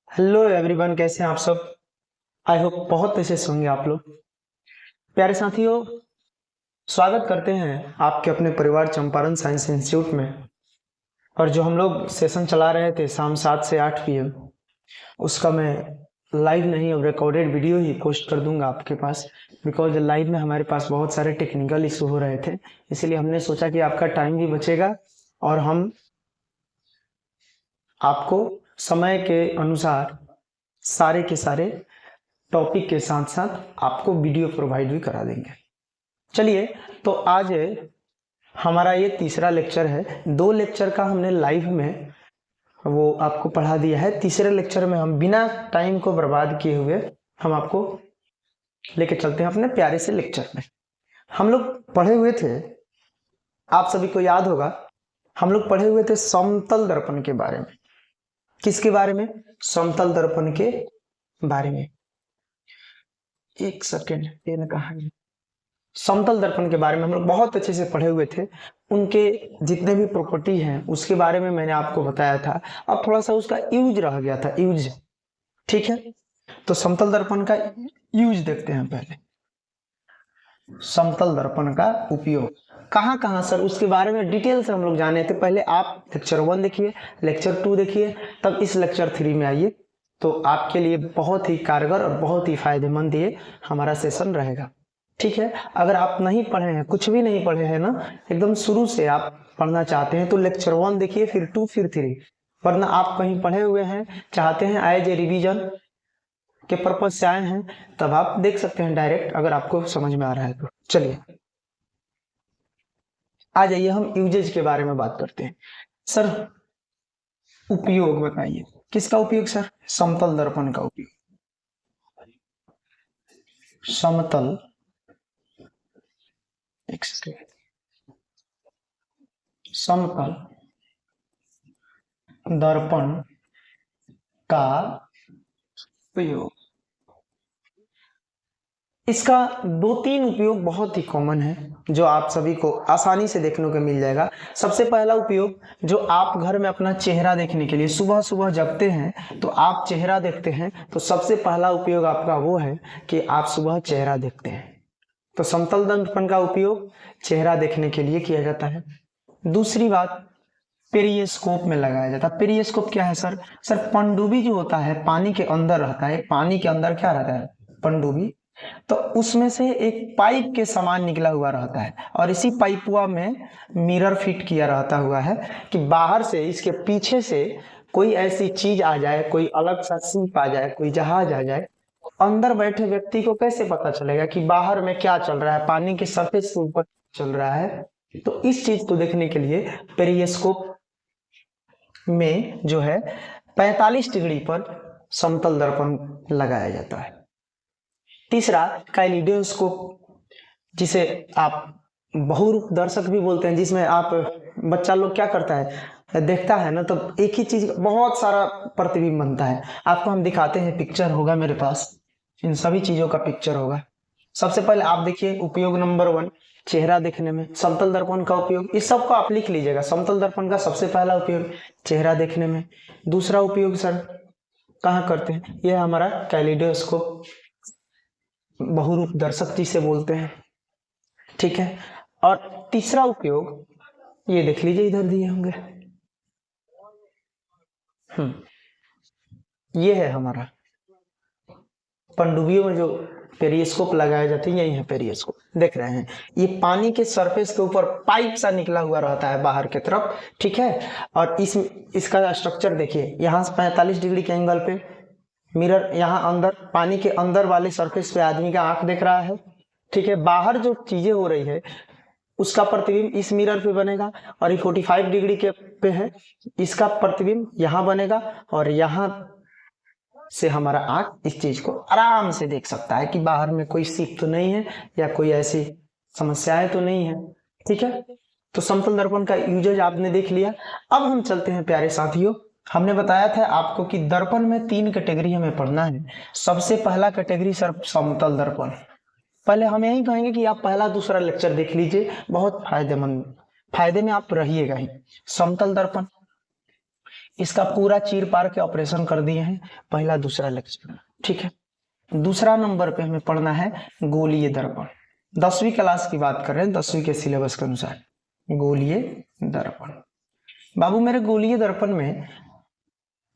Hello everyone, कैसे हैं आप सब। आई होप बहुत अच्छे से होंगे आप लोग। प्यारे साथियों, स्वागत करते हैं आपके अपने परिवार चंपारण साइंस इंस्टीट्यूट में। और जो हम लोग सेशन चला रहे थे शाम 7 से 8 PM, उसका मैं लाइव नहीं अब रिकॉर्डेड वीडियो ही पोस्ट कर दूंगा आपके पास। बिकॉज लाइव में हमारे पास बहुत सारे टेक्निकल इशू हो रहे थे, इसलिए हमने सोचा कि आपका टाइम भी बचेगा और हम आपको समय के अनुसार सारे के सारे टॉपिक के साथ साथ आपको वीडियो प्रोवाइड भी करा देंगे। चलिए, तो आज हमारा ये तीसरा लेक्चर है। 2 लेक्चर का हमने लाइव में वो आपको पढ़ा दिया है। तीसरे लेक्चर में हम बिना टाइम को बर्बाद किए हुए हम आपको लेके चलते हैं अपने प्यारे से लेक्चर में। हम लोग पढ़े हुए थे, आप सभी को याद होगा, हम लोग पढ़े हुए थे समतल दर्पण के बारे में। किसके बारे में? समतल दर्पण के बारे में। एक सेकेंड, पेन कहाँ है? समतल दर्पण के बारे में हम लोग बहुत अच्छे से पढ़े हुए थे। उनके जितने भी प्रॉपर्टी हैं उसके बारे में मैंने आपको बताया था। अब थोड़ा सा उसका यूज रह गया था, यूज। ठीक है, तो समतल दर्पण का यूज देखते हैं पहले। समतल दर्पण का उपयोग कहाँ कहाँ सर, उसके बारे में डिटेल से हम लोग जाने थे। पहले आप लेक्चर 1 देखिए, लेक्चर 2 देखिए, तब इस लेक्चर 3 में आइए, तो आपके लिए बहुत ही कारगर और बहुत ही फायदेमंद ये हमारा सेशन रहेगा। ठीक है, अगर आप नहीं पढ़े हैं, कुछ भी नहीं पढ़े हैं ना, एकदम शुरू से आप पढ़ना चाहते हैं तो लेक्चर 1 देखिए, फिर 2, फिर 3। वरना आप कहीं पढ़े हुए हैं, चाहते हैं एज ए रिवीजन के पर्पज से आए हैं, तब आप देख सकते हैं डायरेक्ट, अगर आपको समझ में आ रहा है तो। चलिए आ जाइए, हम यूजेज के बारे में बात करते हैं। सर उपयोग बताइए, किसका उपयोग सर? समतल दर्पण का उपयोग। समतल, एक सेकेंड, समतल दर्पण का उपयोग। इसका 2-3 उपयोग बहुत ही कॉमन है, जो आप सभी को आसानी से देखने को मिल जाएगा। सबसे पहला उपयोग, जो आप घर में अपना चेहरा देखने के लिए सुबह सुबह जगते हैं तो आप चेहरा देखते हैं, तो सबसे पहला उपयोग आपका वो है कि आप सुबह चेहरा देखते हैं। तो समतल दर्पण का उपयोग चेहरा देखने के लिए किया जाता है। दूसरी बात, पेरिस्कोप में लगाया जाता है। पेरिस्कोप क्या है सर? सर पनडुब्बी जो होता है पानी के अंदर रहता है। पानी के अंदर क्या रहता है? पनडुब्बी। तो उसमें से एक पाइप के समान निकला हुआ रहता है, और इसी पाइपुआ में मिरर फिट किया रहता हुआ है कि बाहर से, इसके पीछे से कोई ऐसी चीज आ जाए, कोई अलग सा शिप आ जाए, कोई जहाज आ जाए, अंदर बैठे व्यक्ति को कैसे पता चलेगा कि बाहर में क्या चल रहा है, पानी के सरफेस के ऊपर चल रहा है। तो इस चीज को देखने के लिए पेरिस्कोप में जो है 45 डिग्री पर समतल दर्पण लगाया जाता है। तीसरा, कैलिडोस्कोप, जिसे आप बहुरूप दर्शक भी बोलते हैं, जिसमें आप बच्चा लोग क्या करता है, देखता है ना, तो एक ही चीज बहुत सारा प्रतिबिंब बनता है। आपको हम दिखाते हैं, पिक्चर होगा मेरे पास, इन सभी चीजों का पिक्चर होगा। सबसे पहले आप देखिए, उपयोग नंबर 1, चेहरा देखने में समतल दर्पण का उपयोग। इस सब को आप लिख लीजिएगा। समतल दर्पण का सबसे पहला उपयोग चेहरा देखने में। दूसरा उपयोग सर कहाँ करते हैं? यह हमारा कैलिडोस्कोप, बहुरूप दर्शक जिसे बोलते हैं। ठीक है, और तीसरा उपयोग ये देख लीजिए, इधर दिए होंगे। ये है हमारा पनडुब्बियों में जो पेरिस्कोप लगाए जाते हैं, यही है पेरिस्कोप, देख रहे हैं। ये पानी के सरफेस के ऊपर पाइप सा निकला हुआ रहता है बाहर की तरफ। ठीक है, और इसका स्ट्रक्चर देखिए, यहाँ से 45 डिग्री के एंगल पे मिरर, यहाँ अंदर पानी के अंदर वाले सरफेस पे आदमी का आंख देख रहा है। ठीक है, बाहर जो चीजें हो रही है उसका प्रतिबिंब इस मिरर पे बनेगा, और ये 45 डिग्री के पे है, इसका प्रतिबिंब यहाँ बनेगा, और यहाँ से हमारा आंख इस चीज को आराम से देख सकता है कि बाहर में कोई सीप तो नहीं है या कोई ऐसी समस्याएं तो नहीं है। ठीक है, तो समतल दर्पण का यूजेज आपने देख लिया। अब हम चलते हैं प्यारे साथियों, हमने बताया था आपको कि दर्पण में 3 कैटेगरी हमें पढ़ना है। सबसे पहला कैटेगरी सर समतल दर्पण। पहले हम यही कहेंगे कि आप पहला दूसरा लेक्चर देख लीजिए, बहुत फायदेमंद, फायदे में आप रहिएगा ही। समतल दर्पण, इसका पूरा चीर पार के ऑपरेशन कर दिए हैं, पहला दूसरा लेक्चर। ठीक है, दूसरा नंबर पे हमें पढ़ना है गोलीय दर्पण। 10वीं क्लास की बात कर रहे हैं, 10वीं के सिलेबस के अनुसार गोलीय दर्पण। बाबू मेरे गोलीय दर्पण में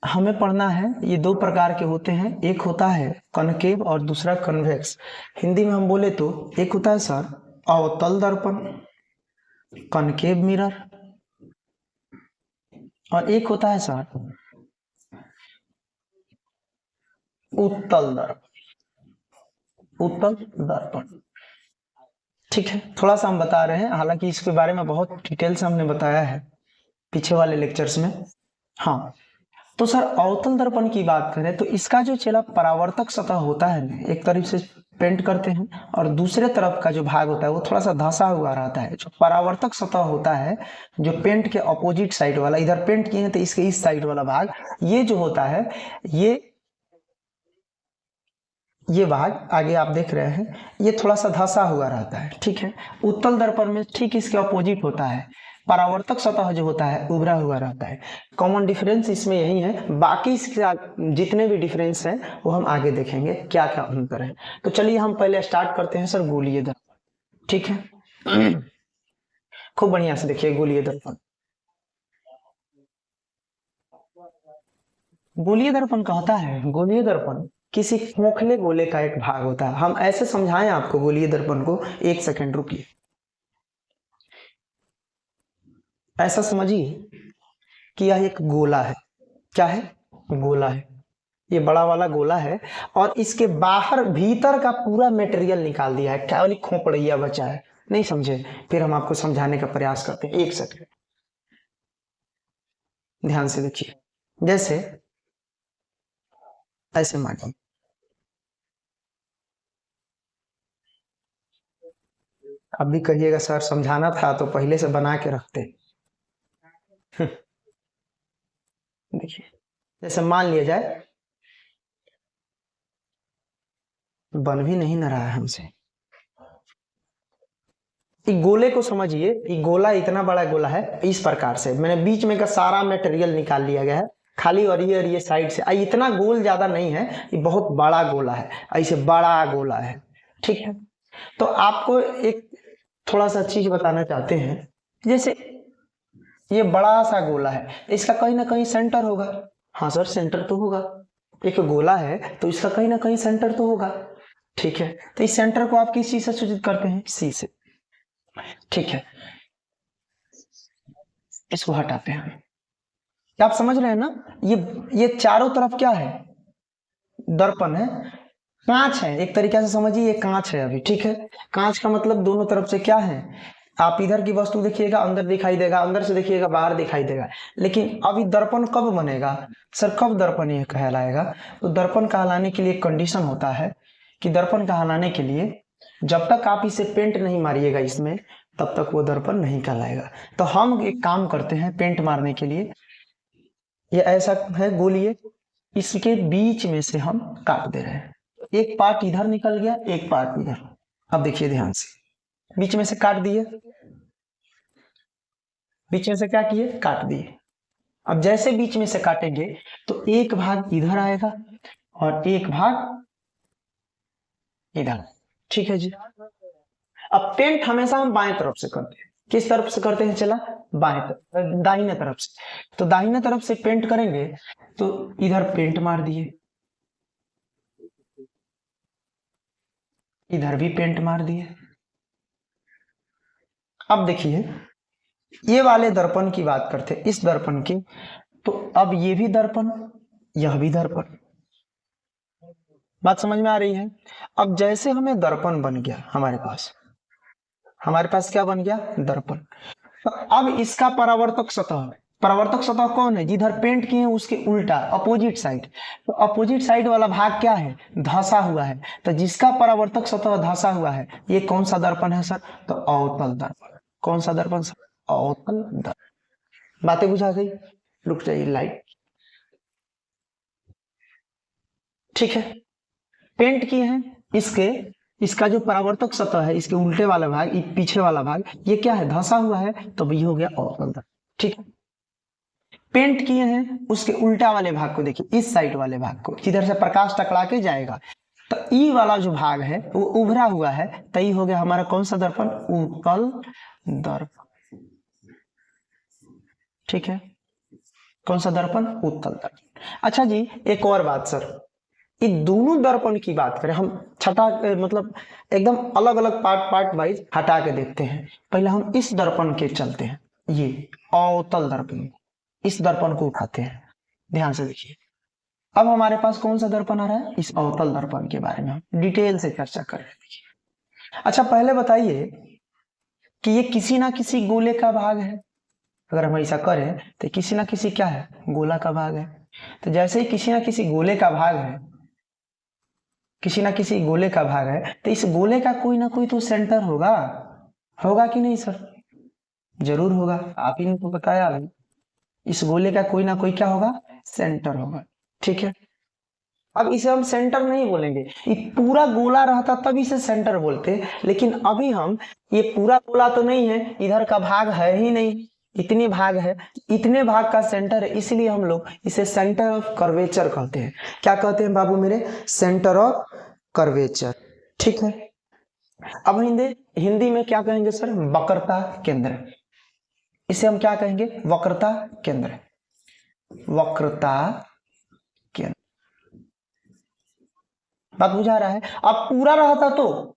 हमें पढ़ना है, ये दो प्रकार के होते हैं, एक होता है कनकेव और दूसरा कन्वेक्स। हिंदी में हम बोले तो एक होता है सर अवतल दर्पण, कनकेव मिरर, और एक होता है सर उत्तल दर्पण, उत्तल दर्पण। ठीक है, थोड़ा सा हम बता रहे हैं, हालांकि इसके बारे में बहुत डिटेल से हमने बताया है पीछे वाले लेक्चर्स में। हाँ, तो सर अवतल दर्पण की बात करें तो इसका जो चेला परावर्तक सतह होता है, एक तरफ से पेंट करते हैं और दूसरे तरफ का जो भाग होता है वो थोड़ा सा धंसा हुआ रहता है। जो परावर्तक सतह होता है, जो पेंट के अपोजिट साइड वाला, इधर पेंट किए हैं तो इसके इस साइड वाला भाग, ये जो होता है, ये भाग आगे आप देख रहे हैं, ये थोड़ा सा धंसा हुआ रहता है। ठीक है, उत्तल दर्पण में ठीक इसके अपोजिट होता है, परावर्तक सतह जो होता है उभरा हुआ रहता है। कॉमन डिफरेंस इसमें यही है, बाकी इसके जितने भी डिफरेंस हैं वो हम आगे देखेंगे क्या क्या अंतर है। तो चलिए हम पहले स्टार्ट करते हैं सर गोलीय दर्पण। ठीक है, खूब बढ़िया से देखिए गोलीय दर्पण। गोलीय दर्पण कहता है, गोलीय दर्पण किसी खोखले गोले का एक भाग होता है। हम ऐसे समझाएं आपको गोलीय दर्पण को, एक सेकंड रुकिए, ऐसा समझिए कि यह एक गोला है। क्या है? गोला है, ये बड़ा वाला गोला है, और इसके बाहर भीतर का पूरा मटेरियल निकाल दिया है, केवल खोपड़िया बचा है। नहीं समझे? फिर हम आपको समझाने का प्रयास करते हैं, एक सेकंड ध्यान से देखिए। जैसे ऐसे मानिए, अब भी कहिएगा सर समझाना था तो पहले से बना के रखते। देखिए, जैसे मान लिया जाए, बन भी नहीं न रहा है हमसे, गोले को समझिए, ये गोला इतना बड़ा गोला है, इस प्रकार से मैंने बीच में का सारा मटेरियल निकाल लिया गया है खाली, और ये साइड से इतना गोल ज्यादा नहीं है, ये बहुत बड़ा गोला है, ऐसे बड़ा गोला है। ठीक है, तो आपको एक थोड़ा सा चीज बताना चाहते हैं, जैसे ये बड़ा सा गोला है, इसका कहीं ना कहीं सेंटर होगा। हाँ सर, सेंटर तो होगा, एक गोला है तो इसका कहीं ना कहीं सेंटर तो होगा। ठीक है, तो इस सेंटर को आप किस चीज से सूचित करते हैं? सी से। ठीक है, इसको हटाते हैं। आप समझ रहे हैं ना? ये चारों तरफ क्या है? दर्पण है, कांच है, एक तरीके से समझिए ये कांच है अभी। ठीक है, कांच का मतलब दोनों तरफ से क्या है, आप इधर की वस्तु देखिएगा अंदर दिखाई देगा, अंदर से देखिएगा बाहर दिखाई देगा। लेकिन अभी दर्पण कब बनेगा सर, कब दर्पण ये कहलाएगा? तो दर्पण कहलाने के लिए कंडीशन होता है कि दर्पण कहलाने के लिए जब तक आप इसे पेंट नहीं मारिएगा इसमें, तब तक वो दर्पण नहीं कहलाएगा। तो हम एक काम करते हैं पेंट मारने के लिए, ये ऐसा है गोलीय, इसके बीच में से हम काट दे रहे हैं, एक पार्ट इधर निकल गया, एक पार्ट इधर। अब देखिए ध्यान से, बीच में से काट दिए, बीच में से क्या किए? काट दिए। अब जैसे बीच में से काटेंगे तो एक भाग इधर आएगा और एक भाग इधर। ठीक है जी। अब पेंट हमेशा हम बाएं तरफ से करते हैं। किस तरफ से करते हैं? चला बाएं तरफ, दाहिने तरफ से। तो दाहिने तरफ से पेंट करेंगे तो इधर पेंट मार दिए, इधर भी पेंट मार दिए। अब देखिए, ये वाले दर्पण की बात करते हैं, इस दर्पण की, तो अब ये भी दर्पण, यह भी दर्पण। बात समझ में आ रही है? अब जैसे हमें दर्पण बन गया, हमारे पास क्या बन गया? दर्पण। तो अब इसका परावर्तक सतह, परावर्तक सतह कौन है? जिधर पेंट किए हैं उसके उल्टा, अपोजिट साइड। तो अपोजिट साइड वाला भाग क्या है? धंसा हुआ है। तो जिसका परावर्तक सतह धंसा हुआ है, ये कौन सा दर्पण है सर? तो अवतल दर्पण। कौन सा दर्पण सर? अवतल दर्पण। बातें बुझा गई? रुक जाइए लाइट। ठीक है, पेंट किए हैं इसका जो परावर्तक सतह है, इसके उल्टे वाला भाग, पीछे वाला भाग, ये क्या है? धंसा हुआ है, तो ये हो गया अवतल दर्पण। ठीक है, पेंट किए हैं उसके उल्टा वाले भाग को देखिए, इस साइड वाले भाग को, जिधर से प्रकाश टकरा के जाएगा, तो ई वाला जो भाग है वो उभरा हुआ है, तो ई हो गया हमारा कौन सा दर्पण, उत्तल दर्पण। ठीक है, कौन सा दर्पण, उत्तल दर्पण। अच्छा जी, एक और बात सर, ये दोनों दर्पण की बात करें हम, छठा मतलब एकदम अलग अलग पार्ट वाइज हटा के देखते हैं। पहले हम इस दर्पण के चलते हैं, ये अवतल दर्पण, इस दर्पण को उठाते हैं, ध्यान से देखिए। अब हमारे पास कौन सा दर्पण आ रहा है, इस अवतल दर्पण के बारे में हम डिटेल से चर्चा कर रहे हैं। अच्छा पहले बताइए कि ये किसी ना किसी गोले का भाग है, अगर हम ऐसा करें तो किसी ना किसी क्या है, गोला का भाग है। तो जैसे ही किसी ना किसी गोले का भाग है, किसी ना किसी गोले का भाग है, तो इस गोले का कोई ना कोई तो सेंटर होगा, होगा कि नहीं सर, जरूर होगा, आप ही ने तो बताया अभी, इस गोले का कोई ना कोई क्या होगा, सेंटर होगा। ठीक है, अब इसे हम सेंटर नहीं बोलेंगे, ये पूरा गोला रहता तब इसे सेंटर बोलते, लेकिन अभी हम, ये पूरा गोला तो नहीं है, इधर का भाग है ही नहीं, इतने भाग है, इतने भाग का सेंटर है, इसलिए हम लोग इसे सेंटर ऑफ कर्वेचर कहते हैं। क्या कहते हैं बाबू मेरे, सेंटर ऑफ कर्वेचर। ठीक है, अब हिंदी में क्या कहेंगे सर, वक्रता केंद्र, इसे हम क्या कहेंगे, वक्रता केंद्र, वक्रता केंद्र। बात बुझा रहा है। अब पूरा रहता तो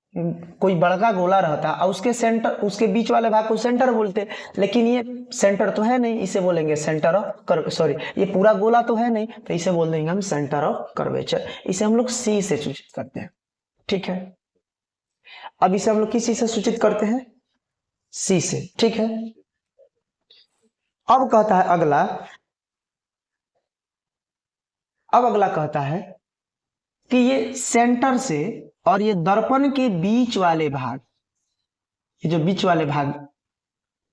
कोई बड़का गोला रहता और उसके सेंटर, उसके बीच वाले भाग को सेंटर बोलते, लेकिन ये सेंटर तो है नहीं, इसे बोलेंगे सेंटर ऑफ कर, सॉरी ये पूरा गोला तो है नहीं, तो इसे बोल देंगे हम सेंटर ऑफ कर्वेचर। इसे हम लोग सी से सूचित करते हैं। ठीक है, अब इसे हम लोग किस से सूचित करते हैं, सी से। ठीक है, अब कहता है अगला, अब अगला कहता है कि ये सेंटर से और ये दर्पण के बीच वाले भाग, ये जो बीच वाले भाग,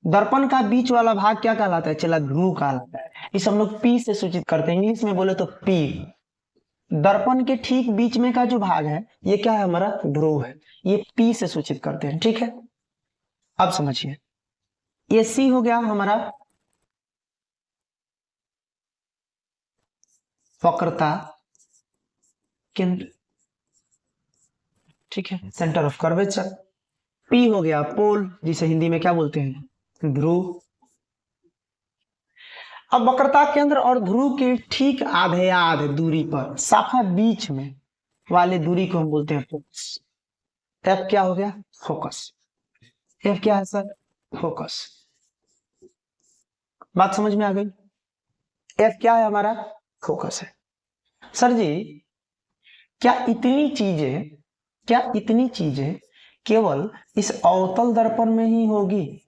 दर्पण का बीच वाला भाग क्या कहलाता है, चला ध्रुव कहलाता है, इसे हम लोग पी से सूचित करते हैं, इंग्लिश में बोले तो पी। दर्पण के ठीक बीच में का जो भाग है ये क्या है, हमारा ध्रुव है, ये पी से सूचित करते हैं। ठीक है, अब समझिए, ये सी हो गया हमारा वक्रता केंद्र। ठीक है, सेंटर ऑफ कर्वेचर। पी हो गया पोल, जिसे हिंदी में क्या बोलते हैं, ध्रुव। अब वक्रता केंद्र और ध्रुव के ठीक आधे आधे दूरी पर, साफा बीच में वाले दूरी को हम बोलते हैं फोकस। एफ क्या हो गया, फोकस। एफ क्या है सर, फोकस। बात समझ में आ गई, एफ क्या है हमारा, फोकस है। सर जी, क्या इतनी चीजें केवल इस अवतल दर्पण में ही होगी,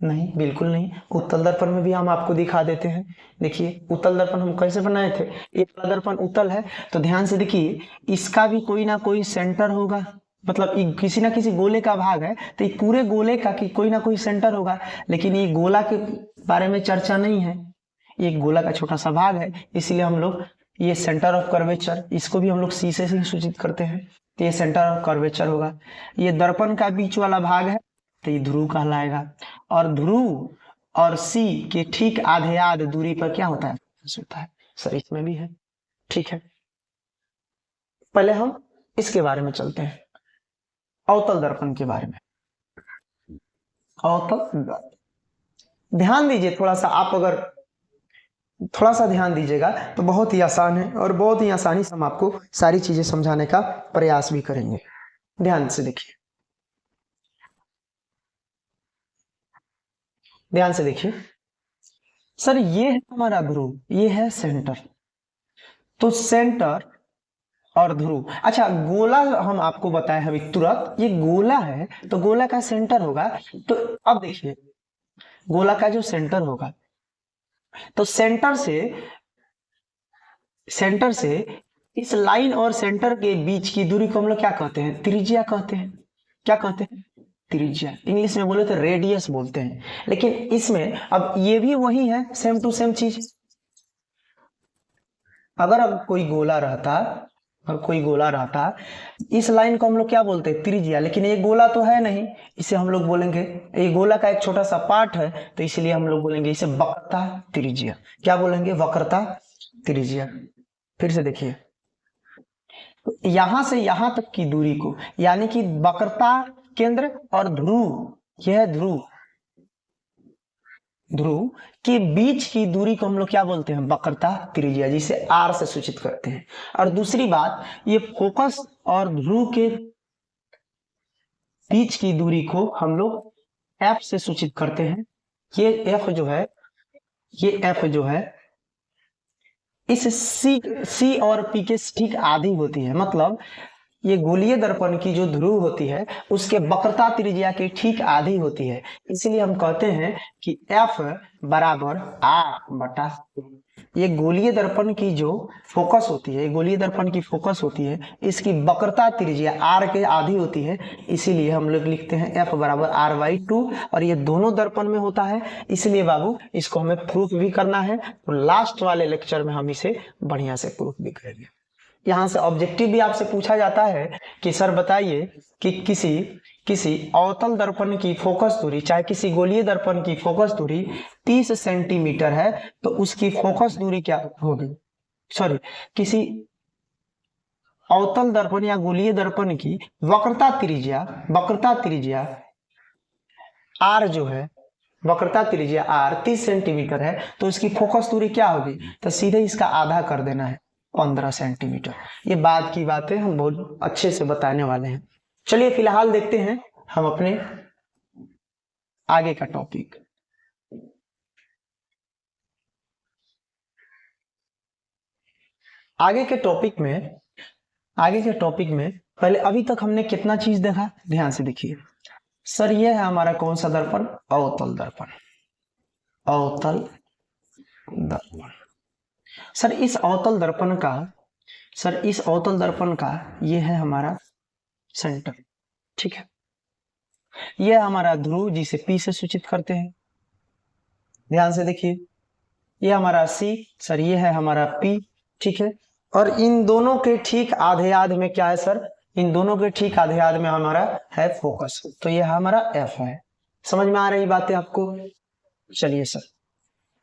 नहीं बिल्कुल नहीं, उत्तल दर्पण में भी हम आपको दिखा देते हैं। देखिए उत्तल दर्पण हम कैसे बनाए थे, एक दर्पण उत्तल है तो ध्यान से देखिए, इसका भी कोई ना कोई सेंटर होगा, मतलब किसी ना किसी गोले का भाग है तो ये पूरे गोले का कोई ना कोई सेंटर होगा, लेकिन ये गोला के बारे में चर्चा नहीं है, ये गोला का छोटा सा भाग है, इसलिए हम लोग ये सेंटर ऑफ कर्वेचर, इसको भी हम लोग सी से सूचित करते हैं, तो ये सेंटर ऑफ कर्वेचर होगा। ये दर्पण का बीच वाला भाग है तो ये ध्रुव कहलाएगा, और ध्रुव और सी के ठीक आधे आधे दूरी पर क्या होता है, सर इसमें भी है। ठीक है, पहले हम इसके बारे में चलते हैं, अवतल दर्पण के बारे में। अवतल, ध्यान दीजिए थोड़ा सा, आप अगर थोड़ा सा ध्यान दीजिएगा तो बहुत ही आसान है, और बहुत ही आसानी से हम आपको सारी चीजें समझाने का प्रयास भी करेंगे। ध्यान से देखिए, ध्यान से देखिए सर, ये है हमारा ध्रुव, ये है सेंटर, तो सेंटर और ध्रुव। अच्छा गोला हम आपको बताए अभी तुरंत, ये गोला है तो गोला का सेंटर होगा, तो अब देखिए गोला का जो सेंटर होगा, तो सेंटर से इस लाइन और सेंटर के बीच की दूरी को हम लोग क्या कहते हैं, त्रिज्या कहते हैं। क्या कहते हैं, त्रिज्या। इंग्लिश में बोले तो रेडियस बोलते हैं, लेकिन इसमें अब ये भी वही है, सेम टू सेम चीज। अगर अब कोई गोला रहता और कोई गोला रहता है, इस लाइन को हम लोग क्या बोलते हैं, त्रिज्या। लेकिन ये गोला तो है नहीं, इसे हम लोग बोलेंगे, ये गोला का एक छोटा सा पार्ट है, तो इसलिए हम लोग बोलेंगे इसे वक्रता त्रिज्या। क्या बोलेंगे, वक्रता त्रिज्या। फिर से देखिए, तो यहां से यहां तक की दूरी को, यानी कि वक्रता केंद्र और ध्रुव, यह ध्रुव, ध्रुव के बीच की दूरी को हम लोग क्या बोलते हैं, वक्रता त्रिज्या, जिसे आर से सूचित करते हैं। और दूसरी बात, ये फोकस और ध्रुव के बीच की दूरी को हम लोग एफ से सूचित करते हैं। ये एफ जो है, ये एफ जो है इस सी और पी के ठीक आधी होती है। मतलब ये गोलीय दर्पण की जो ध्रुव होती है उसके वक्रता त्रिज्या की ठीक आधी होती है। इसलिए हम कहते हैं कि F बराबर R बटा, ये गोलीय दर्पण की जो फोकस होती है, गोलीय दर्पण की फोकस होती है, इसकी वक्रता त्रिज्या R के आधी होती है। इसीलिए हम लोग लिखते हैं F बराबर R/2। और ये दोनों दर्पण में होता है, इसलिए बाबू इसको हमें प्रूफ भी करना है, तो लास्ट वाले लेक्चर में हम इसे बढ़िया से प्रूफ भी करेंगे। यहाँ से ऑब्जेक्टिव भी आपसे पूछा जाता है कि सर बताइए कि किसी किसी अवतल दर्पण की फोकस दूरी, चाहे किसी गोलीय दर्पण की फोकस दूरी 30 सेंटीमीटर है, तो उसकी फोकस दूरी क्या होगी, सॉरी, किसी अवतल दर्पण या गोलीय दर्पण की वक्रता त्रिज्या आर जो है, वक्रता त्रिज्या आर 30 सेंटीमीटर है, तो उसकी फोकस दूरी क्या होगी, तो सीधे इसका आधा कर देना है, 15 सेंटीमीटर। ये बाद की बातें हम बहुत अच्छे से बताने वाले हैं। चलिए फिलहाल देखते हैं हम अपने आगे का टॉपिक। आगे के टॉपिक में पहले अभी तक हमने कितना चीज देखा, ध्यान से देखिए। सर ये है हमारा कौन सा दर्पण, अवतल दर्पण, अवतल दर्पण। सर इस अवतल दर्पण का, सर इस अवतल दर्पण का ये है हमारा सेंटर, ठीक है। ये हमारा ध्रुव जिसे पी से सूचित करते हैं, ध्यान से देखिए। ये हमारा सी, सर ये है हमारा पी, ठीक है। और इन दोनों के ठीक आधे आध में क्या है सर, इन दोनों के ठीक आधे आध में हमारा है फोकस, तो ये हमारा एफ है। समझ में आ रही बातें आपको। चलिए सर,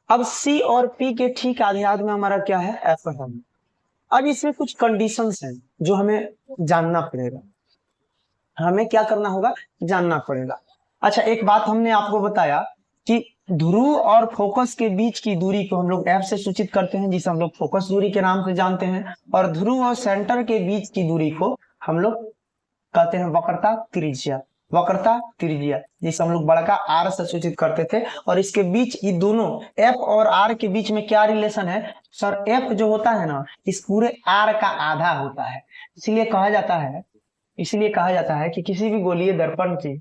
अब सी और पी के ठीक आधे आध में हमारा क्या है, एफ है। अब इसमें कुछ कंडीशंस हैं जो हमें जानना पड़ेगा, हमें क्या करना होगा, जानना पड़ेगा। अच्छा, एक बात हमने आपको बताया कि ध्रुव और फोकस के बीच की दूरी को हम लोग एफ से सूचित करते हैं, जिसे हम लोग फोकस दूरी के नाम से जानते हैं। और ध्रुव और सेंटर के बीच की दूरी को हम लोग कहते हैं वक्रता त्रिज्या, वक्रता त्रिज्या, जिसे हम लोग बड़का आर से सूचित करते थे। और इसके बीच ये दोनों एफ और आर के बीच में क्या रिलेशन है, सर एफ जो होता है ना, इस पूरे आर का आधा होता है। इसलिए कहा जाता है, इसलिए कहा जाता है कि किसी भी गोलीय दर्पण की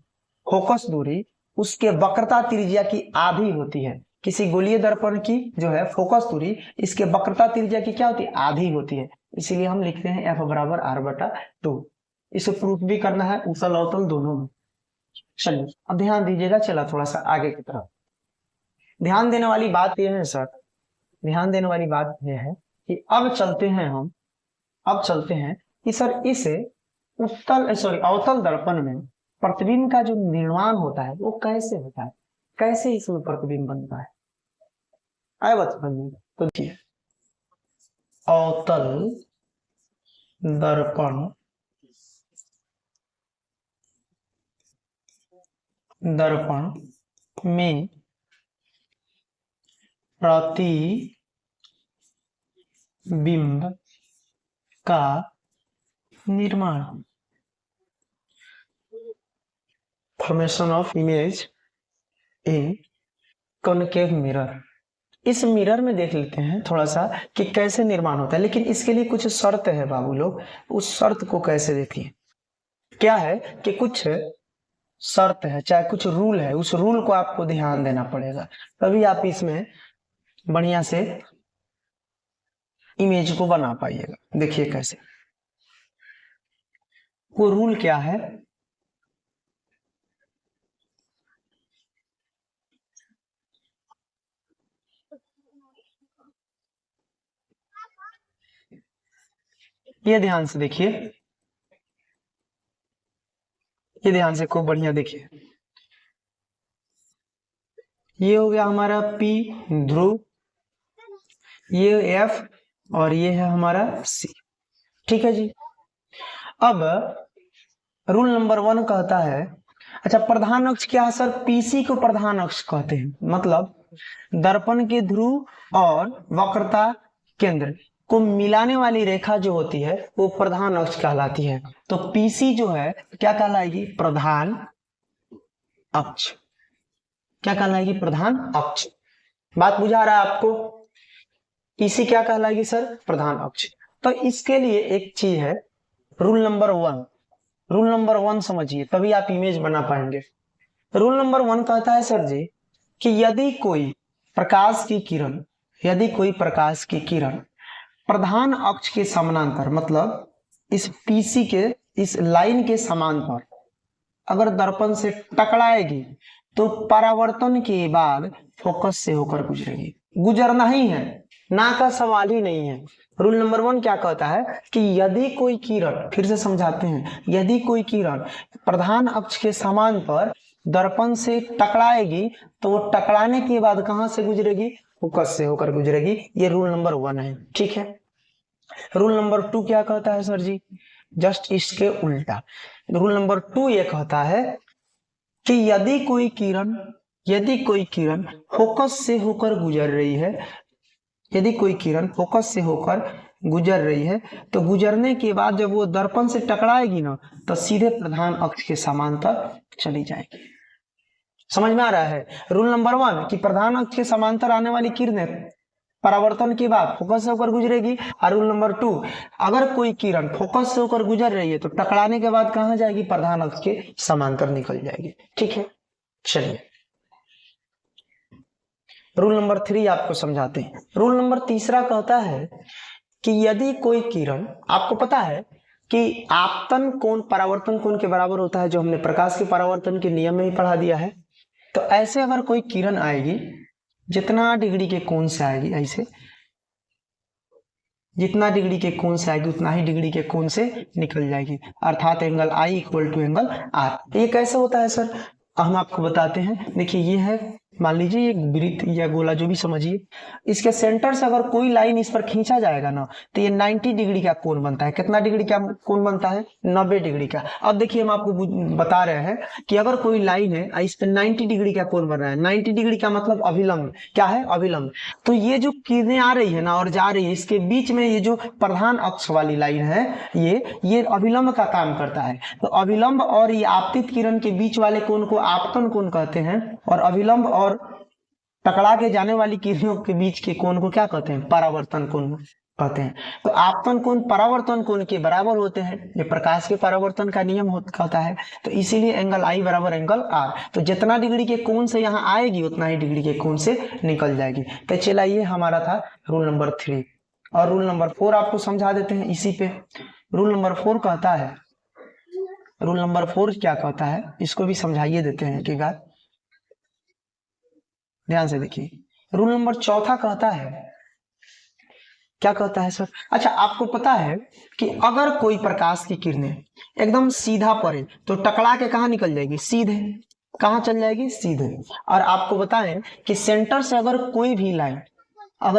फोकस दूरी उसके वक्रता त्रिज्या की आधी होती है। किसी गोलीय दर्पण की जो है फोकस दूरी इसके वक्रता त्रिज्या की क्या होती है, आधी होती है। इसीलिए हम लिखते हैं एफ बराबर आर बटा 2। इसे प्रूफ भी करना है उत्तल अवतल दोनों में। चलिए अब ध्यान दीजिएगा, चला थोड़ा सा आगे की तरफ। ध्यान देने वाली बात यह है सर, ध्यान देने वाली बात यह है कि अब चलते हैं हम, अब चलते हैं कि सर इसे उत्तल सॉरी अवतल दर्पण में प्रतिबिंब का जो निर्माण होता है वो कैसे होता है, कैसे इसमें प्रतिबिंब बनता है, आए बात समझ। तो देखिए, अवतल दर्पण, दर्पण में प्रतिबिंब का निर्माण, formation of image in concave mirror. इस मिरर में देख लेते हैं थोड़ा सा कि कैसे निर्माण होता है, लेकिन इसके लिए कुछ शर्त है बाबू लोग, उस शर्त को कैसे देखिए। क्या है कि कुछ शर्त है, चाहे कुछ रूल है, उस रूल को आपको ध्यान देना पड़ेगा, तभी आप इसमें बढ़िया से इमेज को बना पाइएगा। देखिए कैसे, वो रूल क्या है, ये ध्यान से देखिए, ये ध्यान से खूब बढ़िया देखिए, ये हो गया हमारा P ध्रुव, ये F और ये है हमारा C। ठीक है जी। अब रूल नंबर 1 कहता है, अच्छा प्रधान अक्ष क्या है सर? पीसी को प्रधान अक्ष कहते हैं, मतलब दर्पण के ध्रुव और वक्रता केंद्र को मिलाने वाली रेखा जो होती है वो प्रधान अक्ष कहलाती है। तो पीसी जो है क्या कहलाएगी? प्रधान अक्ष। क्या कहलाएगी? प्रधान अक्ष। बात बुझा रहा है आपको? पीसी क्या कहलाएगी सर? प्रधान अक्ष। तो इसके लिए एक चीज है, रूल नंबर 1। रूल नंबर 1 समझिए, तभी आप इमेज बना पाएंगे। रूल नंबर 1 कहता है सर जी कि यदि कोई प्रकाश की किरण प्रधान अक्ष के समानांतर, मतलब इस पीसी के इस लाइन के समांतर अगर दर्पण से टकराएगी तो परावर्तन के बाद फोकस से होकर गुजरेगी। गुजरना ही है, ना का सवाल ही नहीं है। रूल नंबर 1 क्या कहता है कि यदि कोई किरण, फिर से समझाते हैं, यदि कोई किरण प्रधान अक्ष के समांतर दर्पण से टकराएगी तो वो टकराने के बाद कहां से गुजरेगी? फोकस से होकर गुजरेगी। ये रूल नंबर 1 है। ठीक है। रूल नंबर 2 क्या कहता है सर जी? जस्ट इसके उल्टा। रूल नंबर 2 ये कहता है कि यदि कोई किरण फोकस से होकर गुजर रही है, यदि कोई किरण फोकस से होकर गुजर रही है तो गुजरने के बाद जब वो दर्पण से टकराएगी ना तो सीधे प्रधान अक्ष के समांतर चली जाएगी। समझ में आ रहा है? रूल नंबर 1 कि प्रधान अक्ष के समांतर आने वाली किरणें परावर्तन के बाद फोकस से होकर गुजरेगी। और रूल नंबर 2, अगर कोई किरण फोकस से होकर गुजर रही है तो टकराने के बाद कहां जाएगी? प्रधान अक्ष के समांतर निकल जाएगी। ठीक है, चलिए रूल नंबर 3 आपको समझाते हैं। रूल नंबर 3 कहता है कि यदि कोई किरण, आपको पता है कि आपतन कोण परावर्तन कोण के बराबर होता है, जो हमने प्रकाश के परावर्तन के नियम में ही पढ़ा दिया है। तो ऐसे अगर कोई किरण आएगी, जितना डिग्री के कोण से आएगी, ऐसे जितना डिग्री के कोण से आएगी उतना ही डिग्री के कोण से निकल जाएगी, अर्थात angle I equal to angle R। ये कैसे होता है सर? हम आपको बताते हैं। देखिए ये है, मान लीजिए एक वृत्त या गोला, जो भी समझिए, इसके सेंटर से अगर कोई लाइन इस पर खींचा जाएगा ना तो ये 90 डिग्री का कोण बनता है। कितना डिग्री का कोण बनता है? 90 डिग्री का। अब देखिए हम आपको बता रहे हैं कि अगर कोई लाइन है, इस पर 90 डिग्री का कोण बन रहा है। 90 डिग्री का मतलब अभिलंब। क्या है? अभिलंब। तो ये जो किरणें आ रही है ना और जा रही है, इसके बीच में ये जो प्रधान अक्ष वाली लाइन है, ये अभिलंब का काम करता है। तो अभिलंब और ये आपतित किरण के बीच वाले कोण को आपतन कोण कहते हैं, और अभिलंब और टकरा के जाने वाली किरणों के बीच के कोण को क्या कहते हैं? परावर्तन कोण कहते हैं। तो आपतन कोण परावर्तन कोण के बराबर होते हैं, ये प्रकाश के परावर्तन का नियम कहता है। तो इसीलिए एंगल I बराबर एंगल R। तो जितना डिग्री के कोण से यहाँ आएगी उतना ही डिग्री के कोण से निकल जाएगी। तो चला, ये हमारा था रूल नंबर 3। और रूल नंबर 4 आपको समझा देते हैं इसी पे। रूल नंबर 4 कहता है, रूल नंबर 4 क्या कहता है इसको भी समझाइए देते हैं एक बार, ध्यान से देखिए। रूल नंबर 4 कहता है, क्या कहता है सर? अच्छा आपको पता है कि अगर कोई प्रकाश की किरणें एकदम सीधा पड़े तो टकरा के कहाँ निकल जाएगी? सीधे। कहाँ चल जाएगी? सीधे। और आपको बताएं कि सेंटर से अगर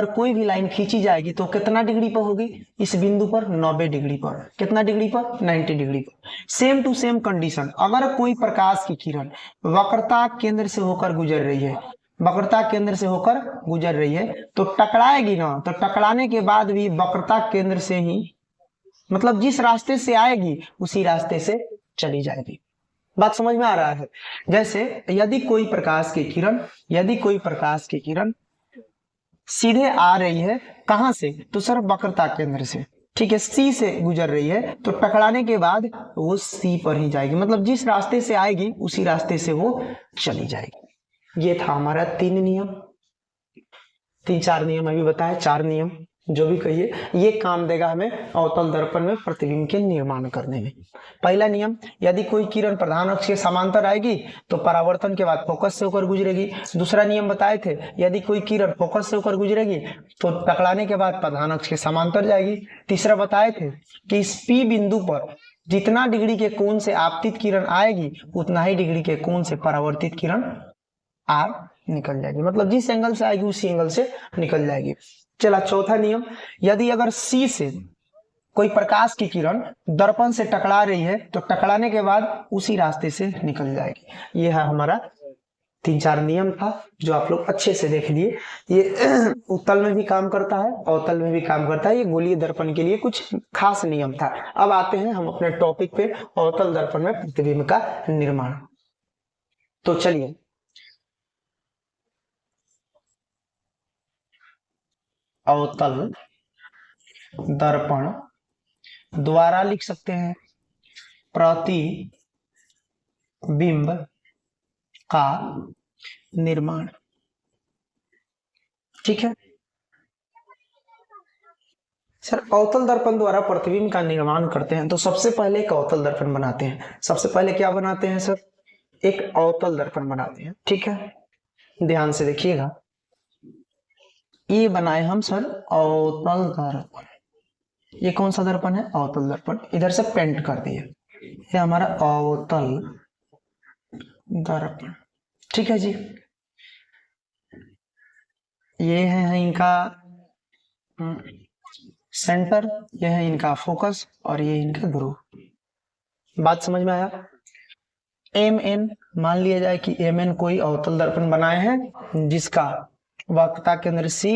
कोई भी लाइन खींची जाएगी तो कितना डिग्री पर होगी? इस बिंदु पर 90 डिग्री पर। कितना डिग्री पर? 90 डिग्री पर। सेम टू सेम कंडीशन, अगर कोई प्रकाश की किरण वक्रता केंद्र से होकर गुजर रही है, वक्रता केंद्र से होकर गुजर रही है तो टकराएगी ना, तो टकराने के बाद भी वक्रता केंद्र से ही, मतलब जिस रास्ते से आएगी उसी रास्ते से चली जाएगी। बात समझ में आ रहा है? जैसे यदि कोई प्रकाश की किरण सीधे आ रही है, कहां से? तो सर वक्रता केंद्र से। ठीक है, C से गुजर रही है तो टकराने के बाद वो C पर ही जाएगी, मतलब जिस रास्ते से आएगी उसी रास्ते से वो चली जाएगी। ये था हमारा 3 नियम, 3-4 नियम अभी बताए, 4 नियम। जो भी कहिए, ये काम देगा हमें अवतल दर्पण में प्रतिबिंब के निर्माण करने में। पहला नियम, यदि कोई किरण प्रधान अक्ष के समांतर आएगी तो परावर्तन के बाद फोकस से होकर गुजरेगी। दूसरा नियम बताए थे, यदि कोई किरण फोकस से होकर गुजरेगी तो टकराने के बाद प्रधान अक्ष के समांतर जाएगी। तीसरा बताए थे कि इस P बिंदु पर जितना डिग्री के कोण से आपतित किरण आएगी उतना ही डिग्री के कोण से परावर्तित किरण R निकल जाएगी, मतलब जिस एंगल से आएगी उसी एंगल से निकल जाएगी। चला चौथा नियम, यदि अगर C से कोई प्रकाश की किरण दर्पण से टकरा रही है तो टकराने के बाद उसी रास्ते से निकल जाएगी। ये है हमारा 3-4 नियम था जो आप लोग अच्छे से देख लिए। ये उत्तल में भी काम करता है, अवतल में भी काम करता है। ये गोलीय दर्पण के लिए कुछ खास नियम था। अब आते हैं हम अपने टॉपिक पे, अवतल दर्पण में प्रतिबिंब का निर्माण। तो चलिए, अवतल दर्पण द्वारा लिख सकते हैं प्रतिबिंब का निर्माण। ठीक है सर, अवतल दर्पण द्वारा प्रतिबिंब का निर्माण करते हैं तो सबसे पहले एक अवतल दर्पण बनाते हैं। सबसे पहले क्या बनाते हैं सर? एक अवतल दर्पण बनाते हैं। ठीक है, ध्यान से देखिएगा, ये बनाए हम सर अवतल दर्पण। ये कौन सा दर्पण है? अवतल दर्पण। इधर से पेंट कर दिए, ये हमारा अवतल दर्पण। ठीक है जी, ये है इनका सेंटर, ये है इनका फोकस और ये इनका ध्रुव। बात समझ में आया? MN मान लिया जाए कि MN कोई अवतल दर्पण बनाए हैं जिसका वक्रता केंद्र C,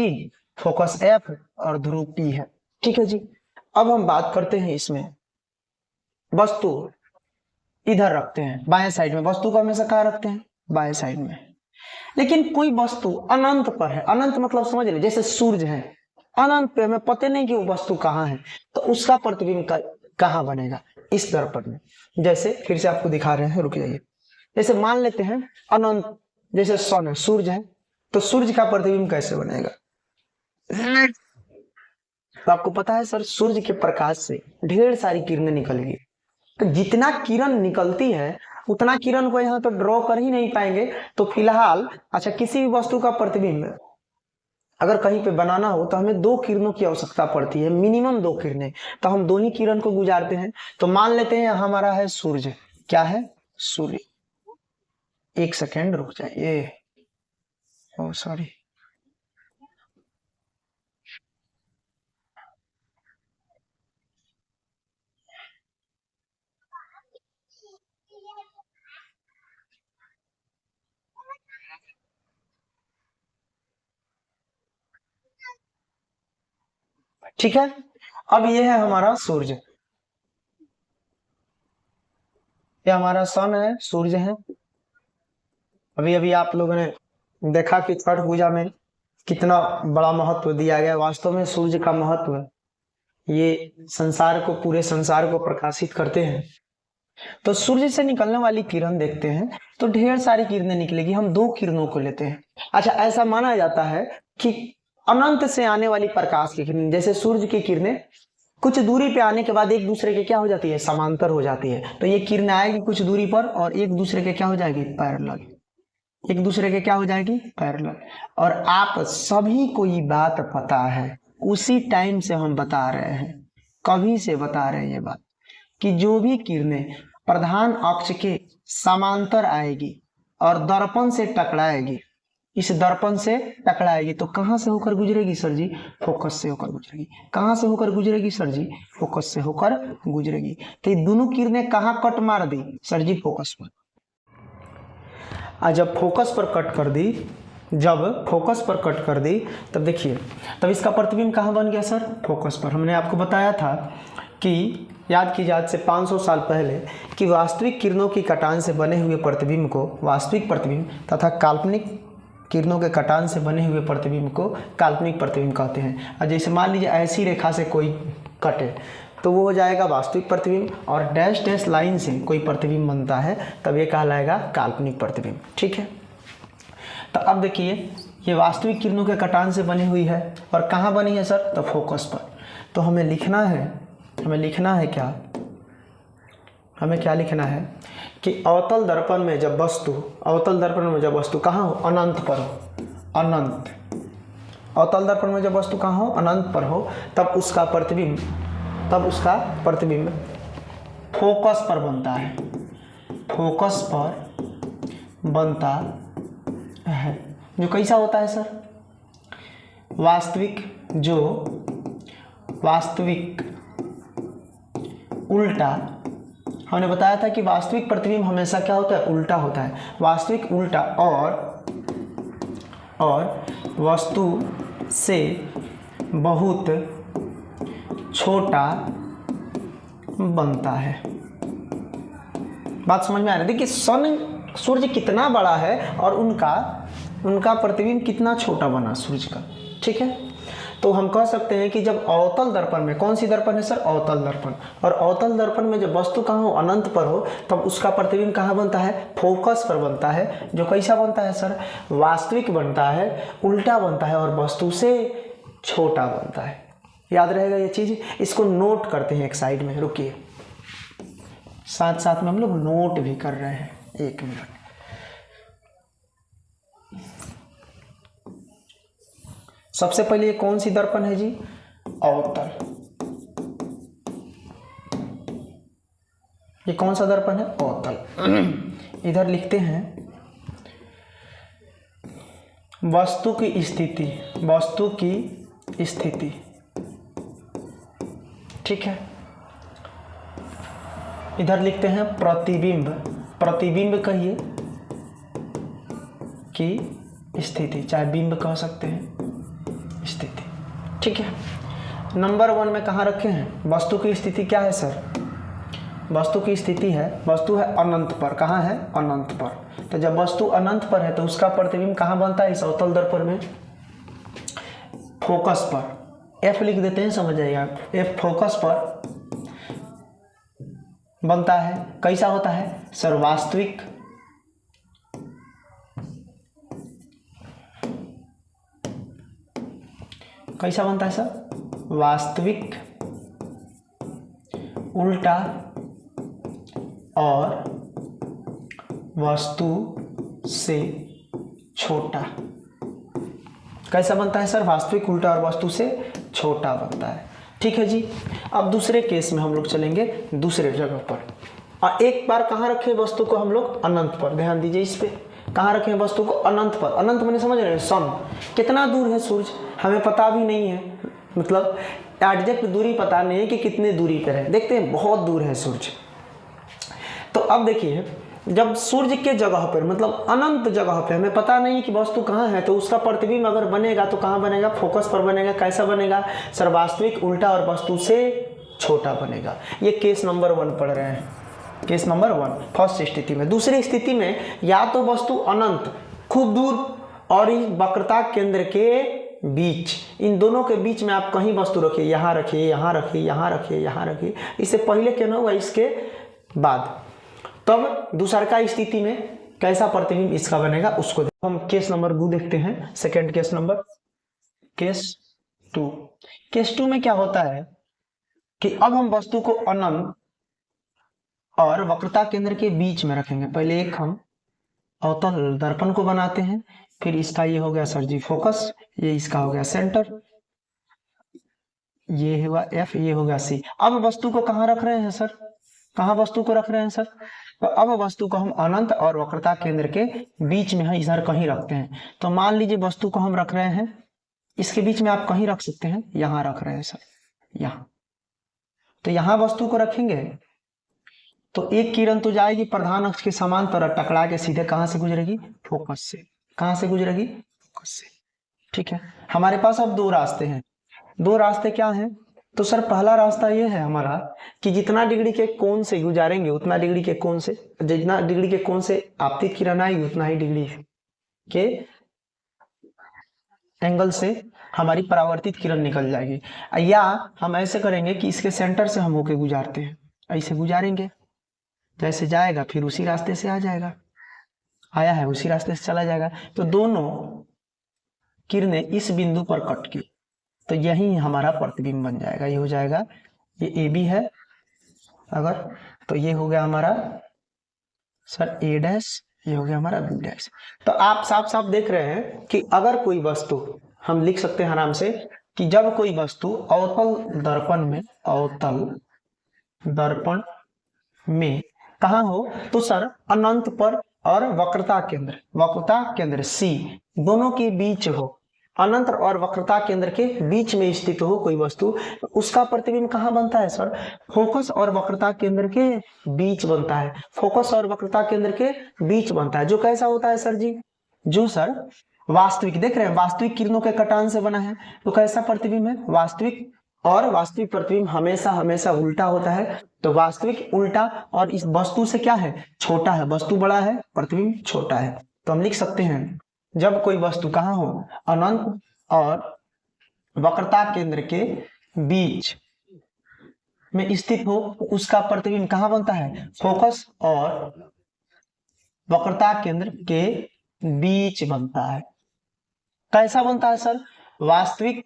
फोकस F और ध्रुव P है। ठीक है जी, अब हम बात करते हैं इसमें वस्तु इधर रखते हैं बाएं साइड में। वस्तु को हमेशा कहाँ रखते हैं? बाएं साइड में। लेकिन कोई वस्तु अनंत पर है, अनंत मतलब समझ ले, जैसे सूर्य है अनंत पे, हमें पता नहीं कि वो वस्तु कहाँ है, तो उसका प्रतिबिंब कहाँ बनेगा? इस दर्पण में। जैसे फिर से आपको दिखा रहे हैं, रुक जाइए। जैसे मान लेते हैं अनंत, जैसे सन है, सूर्य है, तो सूर्य का प्रतिबिंब कैसे बनेगा? तो आपको पता है सर, सूर्य के प्रकाश से ढेर सारी किरणें निकलेगी, तो जितना किरण निकलती है उतना किरण को यहाँ तो ड्रॉ कर ही नहीं पाएंगे। तो फिलहाल अच्छा, किसी भी वस्तु का प्रतिबिंब अगर कहीं पे बनाना हो तो हमें 2 किरणों की आवश्यकता पड़ती है, मिनिमम 2 किरणें। तो हम 2 ही किरण को गुजारते हैं। तो मान लेते हैं हमारा है सूर्य। क्या है? सूर्य। एक सेकेंड रुक जाइए, ओ सॉरी, ठीक है। अब ये है हमारा सूर्य, ये हमारा सन है, सूर्य है। अभी अभी आप लोगों ने देखा कि छठ पूजा में कितना बड़ा महत्व दिया गया। वास्तव में सूर्य का महत्व, ये संसार को, पूरे संसार को प्रकाशित करते हैं। तो सूर्य से निकलने वाली किरण देखते हैं तो ढेर सारी किरणें निकलेगी, हम 2 किरणों को लेते हैं। अच्छा, ऐसा माना जाता है कि अनंत से आने वाली प्रकाश की किरण, जैसे सूर्य की किरणें कुछ दूरी पे आने के बाद एक दूसरे के क्या हो जाती है? समांतर हो जाती है। तो ये किरण आएगी कुछ दूरी पर और एक दूसरे के क्या हो जाएगी? पैरेलल। एक दूसरे के क्या हो जाएगी? पैरेलल। और आप सभी को ये बात पता है, उसी टाइम से हम बता रहे हैं, कभी से बता रहे हैं ये बात, कि जो भी किरणें प्रधान अक्ष के समांतर आएगी और दर्पण से टकराएगी, इस दर्पण से टकराएगी तो कहां से होकर गुजरेगी सर जी? फोकस से होकर गुजरेगी। कहां से होकर गुजरेगी सर जी? फोकस से होकर गुजरेगी। तो ये दोनों किरणें कहां कट मार दी सर जी? फोकस पर। जब फोकस पर कट कर दी, जब फोकस पर कट कर दी, तब देखिए, तब इसका प्रतिबिंब कहाँ बन गया सर? फोकस पर। हमने आपको बताया था कि याद कीजिए आज से 500 साल पहले कि वास्तविक किरणों की कटान से बने हुए प्रतिबिंब को वास्तविक प्रतिबिंब तथा काल्पनिक किरणों के कटान से बने हुए प्रतिबिंब को काल्पनिक प्रतिबिंब कहते हैं। और जैसे मान लीजिए ऐसी रेखा से कोई कटे तो वो हो जाएगा वास्तविक प्रतिबिंब, और डैश डैश लाइन से कोई प्रतिबिंब बनता है तब ये कहलाएगा काल्पनिक प्रतिबिंब। ठीक है, तो अब देखिए ये वास्तविक किरणों के कटान से बनी हुई है। और कहाँ बनी है सर? तो फोकस पर। तो हमें लिखना है क्या? हमें क्या लिखना है कि अवतल दर्पण में जब वस्तु कहाँ हो? अनंत पर हो। अनंत अवतल दर्पण में जब वस्तु कहाँ हो? अनंत पर हो, तब उसका प्रतिबिंब फोकस पर बनता है। फोकस पर बनता है, जो कैसा होता है सर? वास्तविक उल्टा। हमने बताया था कि वास्तविक प्रतिबिंब हमेशा क्या होता है? उल्टा होता है। वास्तविक उल्टा और वस्तु से बहुत छोटा बनता है। बात समझ में आ रही है? देखिए सूर्य कितना बड़ा है और उनका प्रतिबिंब कितना छोटा बना सूर्य का। ठीक है, तो हम कह सकते हैं कि जब अवतल दर्पण में, कौन सी दर्पण है सर? अवतल दर्पण। और अवतल दर्पण में जब वस्तु कहाँ हो? अनंत पर हो, तब उसका प्रतिबिंब कहाँ बनता है? फोकस पर बनता है, जो कैसा बनता है सर? वास्तविक बनता है, उल्टा बनता है और वस्तु से छोटा बनता है। याद रहेगा ये चीज? इसको नोट करते हैं एक साइड में। रुकिए, साथ साथ में हम लोग नोट भी कर रहे हैं। 1 मिनट। सबसे पहले ये कौन सी दर्पण है जी? अवतल। ये कौन सा दर्पण है? अवतल। इधर लिखते हैं वस्तु की स्थिति। ठीक है, इधर लिखते हैं प्रतिबिंब कहिए की स्थिति, चाहे बिंब कह सकते हैं, स्थिति। ठीक है, नंबर 1 में कहाँ रखे हैं? वस्तु की स्थिति क्या है सर? वस्तु की स्थिति है, वस्तु है अनंत पर। कहाँ है? अनंत पर। तो जब वस्तु अनंत पर है तो उसका प्रतिबिंब कहाँ बनता है? इस अवतल दर्पण में फोकस पर। F लिख देते हैं, समझ जाइएगा। F फोकस पर बनता है। कैसा होता है सर? वास्तविक कैसा बनता है सर? वास्तविक उल्टा और वस्तु से छोटा। कैसा बनता है सर? वास्तविक उल्टा और वस्तु से छोटा बनता है। ठीक है जी। अब दूसरे केस में हम लोग चलेंगे दूसरे जगह पर। और एक बार कहाँ रखें वस्तु को? हम लोग अनंत पर। ध्यान दीजिए इस पे, कहाँ रखें वस्तु को? अनंत पर। अनंत मैंने समझ रहे हैं? सन। कितना दूर है सूरज? हमें पता भी नहीं है, मतलब एग्जैक्ट दूरी पता नहीं है कि कितने दूरी पर है। देखते हैं, बहुत दूर है सूरज। तो अब देखिए, जब सूर्य के जगह पर, मतलब अनंत जगह पे, हमें पता नहीं कि वस्तु कहाँ है, तो उसका प्रतिबिंब अगर बनेगा तो कहाँ बनेगा? फोकस पर बनेगा। कैसा बनेगा सर? वास्तविक उल्टा और वस्तु से छोटा बनेगा। ये केस नंबर 1 पढ़ रहे हैं, केस नंबर 1 फर्स्ट स्थिति में। दूसरी स्थिति में या तो वस्तु अनंत खूब दूर और इस वक्रता केंद्र के बीच, इन दोनों के बीच में आप कहीं वस्तु रखिए, यहाँ रखिए, यहाँ रखिए, यहाँ रखिए, यहाँ रखिए। इससे पहले क्या होगा? इसके बाद। तब दूसरा स्थिति में कैसा प्रतिबिंब इसका बनेगा उसको हम केस नंबर 2 देखते हैं। Second case number, case 2। Case 2 में क्या होता है कि अब हम वस्तु को अनंत और वक्रता केंद्र के बीच में रखेंगे। पहले एक हम अवतल दर्पण को बनाते हैं, फिर इसका ये हो गया सर जी फोकस, ये इसका हो गया सेंटर, ये हुआ F, ये हो गया C। अब वस्तु को कहाँ रख रहे हैं सर? कहाँ वस्तु को रख रहे हैं सर? तो अब वस्तु को हम अनंत और वक्रता केंद्र के बीच में है, इधर कहीं रखते हैं। तो मान लीजिए वस्तु को हम रख रहे हैं इसके बीच में, आप कहीं रख सकते हैं, यहाँ रख रहे हैं सर, यहाँ। तो यहाँ वस्तु को रखेंगे तो एक किरण तो जाएगी प्रधान अक्ष के समांतर, टकरा के सीधे कहाँ से गुजरेगी? फोकस से। कहाँ से गुजरेगी? फोकस से। ठीक है, हमारे पास अब 2 रास्ते हैं। 2 रास्ते क्या हैं? तो सर पहला रास्ता ये है हमारा कि जितना डिग्री के कोण से गुजारेंगे उतना डिग्री के कोण से, जितना डिग्री के कोण से आपतित किरण आएगी उतना ही डिग्री के एंगल से हमारी परावर्तित किरण निकल जाएगी। या हम ऐसे करेंगे कि इसके सेंटर से हम होके गुजारते हैं, ऐसे गुजारेंगे, जैसे जाएगा फिर उसी रास्ते से आ जाएगा, आया है उसी रास्ते से चला जाएगा। तो दोनों किरणें इस बिंदु पर कट की तो यही हमारा प्रतिबिंब बन जाएगा। ये हो जाएगा, ये ए बी है अगर, तो ये हो गया हमारा सर ए डैश, ये हो गया हमारा बी डैश। तो आप साफ साफ देख रहे हैं कि अगर कोई वस्तु, हम लिख सकते हैं आराम से कि जब कोई वस्तु अवतल दर्पण में, अवतल दर्पण में कहाँ हो, तो सर अनंत पर और वक्रता केंद्र सी दोनों के बीच हो, अनंत और वक्रता केंद्र के बीच में स्थित हो कोई वस्तु, उसका प्रतिबिंब कहाँ बनता है सर, फोकस और वक्रता केंद्र के बीच बनता है। फोकस और वक्रता केंद्र के बीच बनता है, जो कैसा होता है सर जी, जो सर वास्तविक, देख रहे हैं वास्तविक किरणों के कटान से बना है। तो कैसा प्रतिबिंब है, वास्तविक, और वास्तविक प्रतिबिंब हमेशा हमेशा उल्टा होता है। तो वास्तविक उल्टा, और इस वस्तु से क्या है, छोटा है, वस्तु बड़ा है, प्रतिबिंब छोटा है। तो हम लिख सकते हैं जब कोई वस्तु कहाँ हो, अनंत और वक्रता केंद्र के बीच में स्थित हो, उसका प्रतिबिंब कहाँ बनता है, फोकस और वक्रता केंद्र के बीच बनता है। कैसा बनता है सर, वास्तविक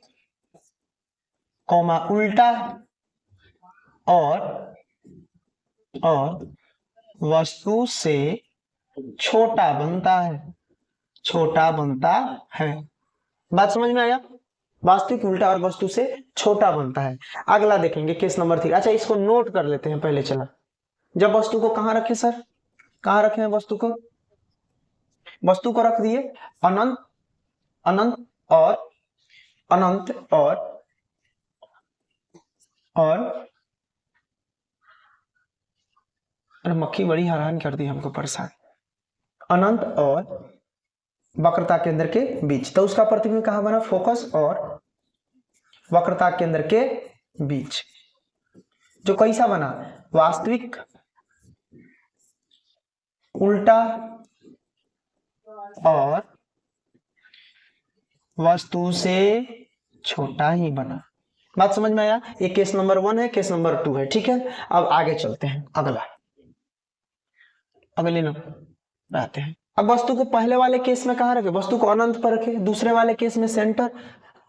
कौमा उल्टा और वस्तु से छोटा बनता है, छोटा बनता है। बात समझ में आया, वास्तविक उल्टा और वस्तु से छोटा बनता है। अगला देखेंगे केस नंबर 3। अच्छा, इसको नोट कर लेते हैं पहले। चला, जब वस्तु को कहां रखे सर, कहां रखे हैं वस्तु को, वस्तु को रख दिए अनंत, अनंत और अनंत और मक्खी बड़ी हैरान कर दी हमको, परेशान, अनंत और वक्रता केंद्र के बीच। तो उसका प्रतिबिंब कहां बना, फोकस और वक्रता केंद्र के बीच, जो कैसा बना, वास्तविक उल्टा और वस्तु से छोटा ही बना। बात समझ में आया, ये केस नंबर 1 है, केस नंबर 2 है, ठीक है। अब आगे चलते हैं, अगले नंबर आते हैं। अब वस्तु को पहले वाले केस में कहां रखे, वस्तु को अनंत पर रखे, दूसरे वाले केस में सेंटर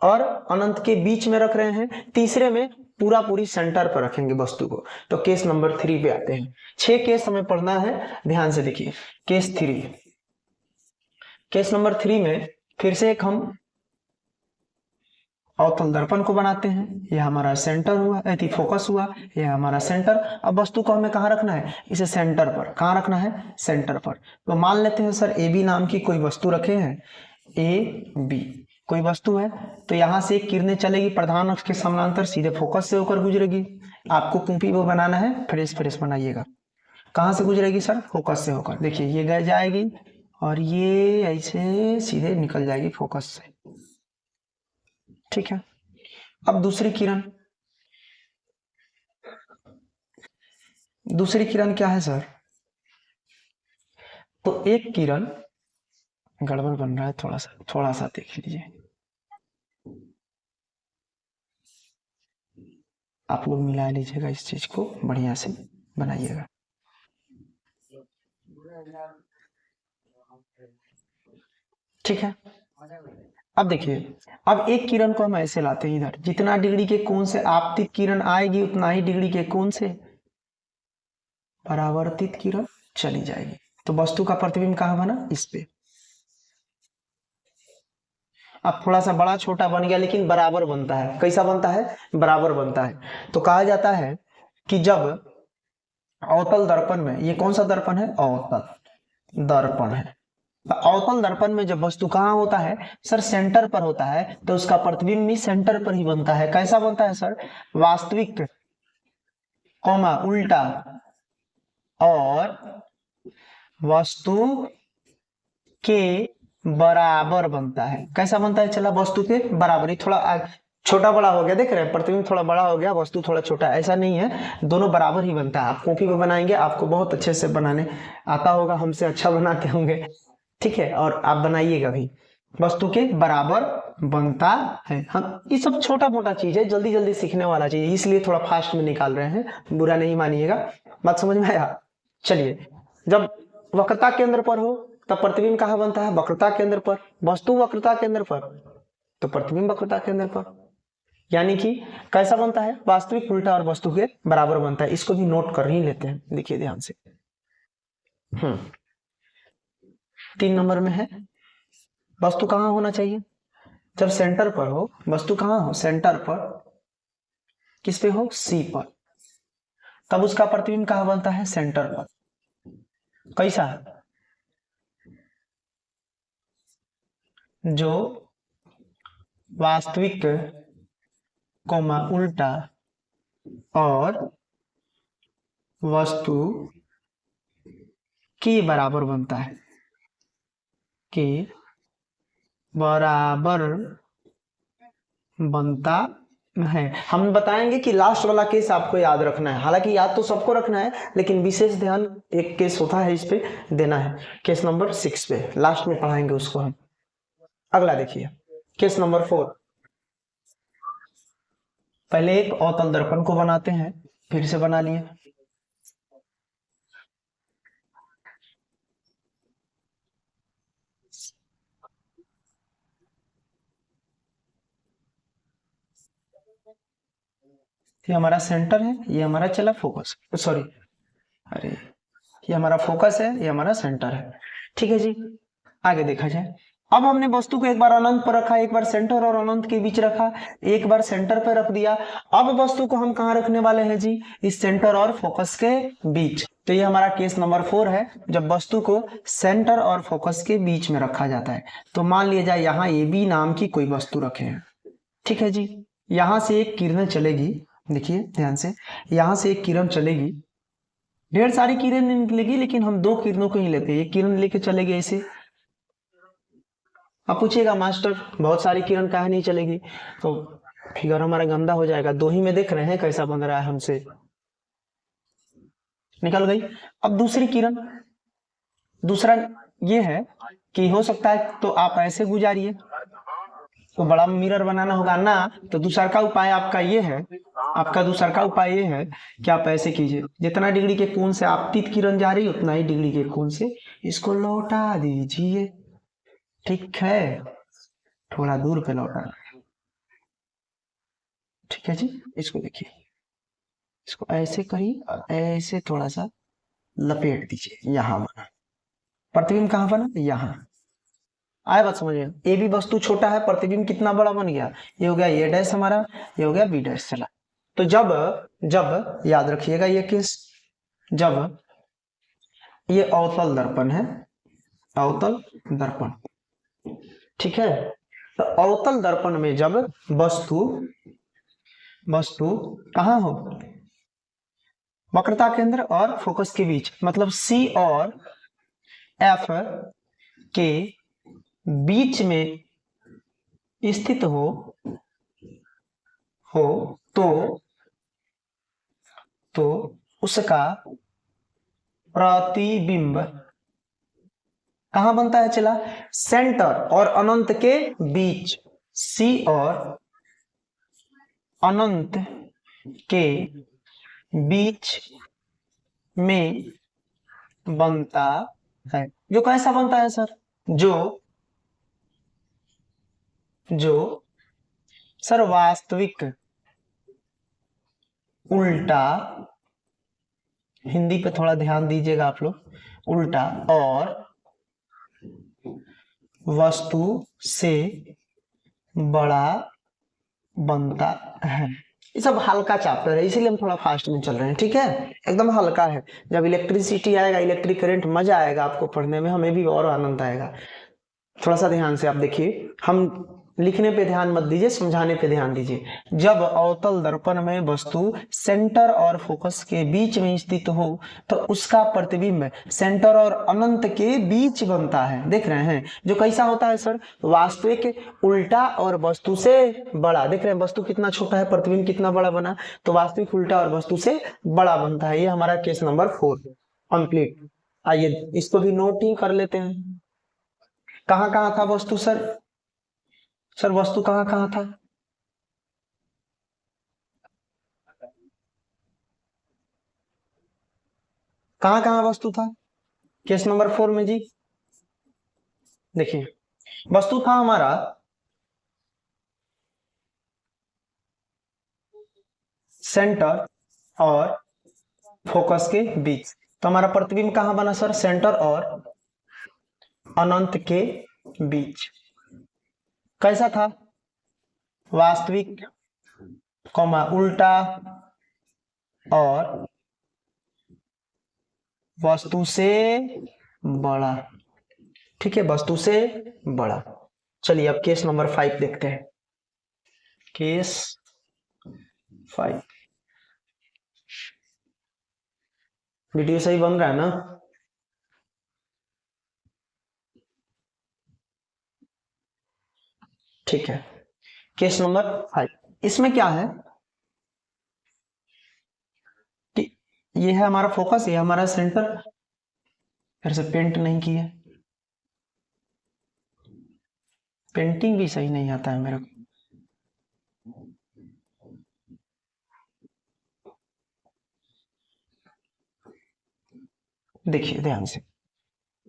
और अनंत के बीच में रख रहे हैं, तीसरे में पूरी सेंटर पर रखेंगे वस्तु को। तो केस नंबर 3 पे आते हैं। 6 केस हमें पढ़ना है, ध्यान से देखिए। केस 3, केस नंबर 3 में फिर से एक हम अवतल दर्पण को बनाते हैं। यह हमारा सेंटर हुआ, फोकस हुआ, यह हमारा सेंटर। अब वस्तु को हमें कहाँ रखना है, इसे सेंटर पर, कहाँ रखना है, सेंटर पर। तो मान लेते हैं सर ए बी नाम की कोई वस्तु रखे हैं, ए बी कोई वस्तु है। तो यहाँ से किरणें चलेगी प्रधान अक्ष के समानांतर, सीधे फोकस से होकर गुजरेगी। आपको कुंपी वो बनाना है, फ्रेश बनाइएगा। कहाँ से गुजरेगी सर, फोकस से होकर। देखिए ये गए जाएगी और ये ऐसे सीधे निकल जाएगी फोकस से, ठीक है। अब दूसरी किरण क्या है सर, तो एक किरण गड़बड़ बन रहा है, थोड़ा सा देख लीजिए। आप लोग मिला लीजिएगा, इस चीज को बढ़िया से बनाइएगा। ठीक है। अब देखिए, अब एक किरण को हम ऐसे लाते हैं इधर, जितना डिग्री के कोण से आपतित किरण आएगी उतना ही डिग्री के कोण से परावर्तित किरण चली जाएगी। तो वस्तु का प्रतिबिंब कहाँ बना, इस पे। अब थोड़ा सा बड़ा छोटा बन गया, लेकिन बराबर बनता है। कैसा बनता है, बराबर बनता है। तो कहा जाता है कि जब अवतल दर्पण में, ये कौन सा दर्पण है, अवतल दर्पण है। अवतल दर्पण में जब वस्तु कहाँ होता है सर, सेंटर पर होता है, तो उसका प्रतिबिंब भी सेंटर पर ही बनता है। कैसा बनता है सर, वास्तविक कौमा उल्टा और वस्तु के बराबर बनता है। कैसा बनता है, चला वस्तु के बराबर ही, थोड़ा छोटा बड़ा हो गया, देख रहे हैं, प्रतिबिंब थोड़ा बड़ा हो गया, वस्तु थोड़ा छोटा, ऐसा नहीं है, दोनों बराबर ही बनता है। आप कॉपी पे बनाएंगे, आपको बहुत अच्छे से बनाने आता होगा, हमसे अच्छा बनाते होंगे, ठीक है। और आप बनाइएगा भी, वस्तु के बराबर बनता है। हम ये सब छोटा मोटा चीज है, जल्दी जल्दी सीखने वाला चीज है, इसलिए थोड़ा फास्ट में निकाल रहे हैं, बुरा नहीं मानिएगा। बात समझ में आया। चलिए, जब वक्रता केंद्र पर हो तब प्रतिबिंब कहाँ बनता है, वक्रता केंद्र पर, वस्तु वक्रता केंद्र पर, तो प्रतिबिंब वक्रता केंद्र पर, यानी कि कैसा बनता है, वास्तविक उल्टा और वस्तु के बराबर बनता है। इसको भी नोट कर ही लेते हैं, देखिए ध्यान से। 3 नंबर में है, वस्तु कहाँ होना चाहिए, जब सेंटर पर हो, वस्तु कहाँ हो, सेंटर पर, किस पे हो, सी पर, तब उसका प्रतिबिंब कहाँ बनता है, सेंटर पर। कैसा है, जो वास्तविक कोमा उल्टा और वस्तु के बराबर बनता है, के बराबर बनता है। हम बताएंगे कि लास्ट वाला केस आपको याद रखना है, हालांकि याद तो सबको रखना है, लेकिन विशेष ध्यान एक केस होता है इस पे देना है, केस नंबर 6 पे, लास्ट में पढ़ाएंगे उसको हम। अगला देखिए, केस नंबर 4। पहले एक अवतल दर्पण को बनाते हैं, फिर से बना लिए। ये हमारा सेंटर है, ये हमारा चला फोकस, सॉरी, अरे ये हमारा फोकस है, ये हमारा सेंटर है। ठीक है जी, आगे देखा जाए। अब हमने वस्तु को एक बार अनंत पर रखा, एक बार सेंटर और अनंत के बीच रखा, एक बार सेंटर पर रख दिया। अब वस्तु को हम कहाँ रखने वाले हैं जी, इस सेंटर और फोकस के बीच। तो ये हमारा केस नंबर 4 है, जब वस्तु को सेंटर और फोकस के बीच में रखा जाता है। तो मान लिया जाए यहाँ ए बी नाम की कोई वस्तु रखे हैं, ठीक है जी। यहां से एक किरण चलेगी, देखिए ध्यान से, यहां से एक किरण चलेगी, ढेर सारी किरण निकलेगी, लेकिन हम 2 किरणों को ही लेते हैं। एक किरण लेके चलेगी ऐसे, अब पूछिएगा मास्टर बहुत सारी किरण काहे नहीं चलेगी, तो फिगर हमारा गंदा हो जाएगा। 2 ही में देख रहे हैं कैसा बन रहा है, हमसे निकल गई। अब दूसरी किरण, दूसरा ये है कि हो सकता है तो आप ऐसे गुजारिए, तो बड़ा मिरर बनाना होगा ना, तो दूसरा का उपाय आपका ये है, आपका दूसरा का उपाय ये है कि आप ऐसे कीजिए, जितना डिग्री के कोण से आपतित किरण जा रही है उतना ही डिग्री के कोण से इसको लौटा दीजिए, ठीक है, थोड़ा दूर पे लौटा, ठीक है जी। इसको देखिए, इसको ऐसे करिए और ऐसे थोड़ा सा लपेट दीजिए, यहां बना प्रतिबिंब, कहां बना, यहां आए बात समझ में। ए भी वस्तु छोटा है, प्रतिबिंब कितना बड़ा बन गया, ये हो गया ए डैश हमारा, ये हो गया बी डैश। चला, तो जब जब याद रखिएगा ये केस, जब ये अवतल दर्पण है, अवतल दर्पण, ठीक है, तो अवतल दर्पण में जब वस्तु वस्तु कहां हो, वक्रता केंद्र और फोकस के बीच, मतलब सी और एफ के बीच में स्थित हो तो उसका प्रतिबिंब कहां बनता है, चला, सेंटर और अनंत के बीच, सी और अनंत के बीच में बनता है। जो कैसा बनता है सर, जो जो सर वास्तविक उल्टा, हिंदी पे थोड़ा ध्यान दीजिएगा आप लोग, उल्टा और वस्तु से बड़ा बनता है। ये सब हल्का चैप्टर है, इसीलिए हम थोड़ा फास्ट में चल रहे हैं, ठीक है, एकदम हल्का है। जब इलेक्ट्रिसिटी आएगा, इलेक्ट्रिक करंट, मजा आएगा आपको पढ़ने में, हमें भी और आनंद आएगा। थोड़ा सा ध्यान से आप देखिए, हम लिखने पे ध्यान मत दीजिए, समझाने पे ध्यान दीजिए। जब अवतल दर्पण में वस्तु सेंटर और फोकस के बीच में स्थित हो तो उसका प्रतिबिंब सेंटर और अनंत के बीच बनता है। देख रहे हैं, जो कैसा होता है सर, वास्तविक उल्टा और वस्तु से बड़ा। देख रहे हैं वस्तु कितना छोटा है, प्रतिबिंब कितना बड़ा बना, तो वास्तविक उल्टा और वस्तु से बड़ा बनता है। ये हमारा केस नंबर 4 कंप्लीट। आइए इसको भी नोट ही कर लेते हैं। कहां कहां था वस्तु सर, सर वस्तु कहां कहां था, कहां कहां वस्तु था केस नंबर 4 में जी। देखिए वस्तु था हमारा सेंटर और फोकस के बीच। तो हमारा प्रतिबिंब कहाँ बना सर? सेंटर और अनंत के बीच। कैसा था? वास्तविक, उल्टा और वस्तु से बड़ा। ठीक है, वस्तु से बड़ा। चलिए अब केस नंबर 5 देखते हैं। केस 5। वीडियो सही बन रहा है ना? ठीक है, केस नंबर 5। इसमें क्या है कि ये है हमारा फोकस, ये हमारा सेंटर। फिर से पेंट नहीं किया, पेंटिंग भी सही नहीं आता है मेरे को। देखिए ध्यान से,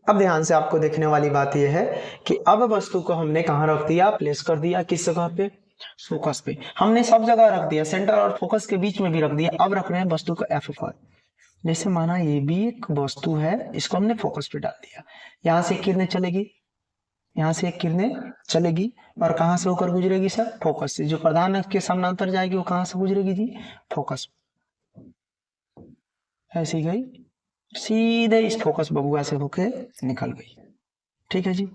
अब ध्यान से आपको देखने वाली बात यह है कि अब वस्तु को हमने कहाँ रख दिया? प्लेस कर दिया। किस जगह पे? फोकस पे। हमने सब जगह रख दिया, सेंटर और फोकस के बीच में भी रख दिया। अब रख रहे हैं वस्तु को एफ पर। जैसे माना ये भी एक वस्तु है, इसको हमने फोकस पे डाल दिया। यहाँ से किरणें चलेगी, यहाँ से एक किरणें चलेगी और कहाँ से होकर गुजरेगी सर? फोकस से। जो प्रधान अक्ष के समानांतर जाएगी वो कहाँ से गुजरेगी जी? फोकस। ऐसी गई सीधे इस फोकस बबुआ से होके निकल गई। ठीक है जी,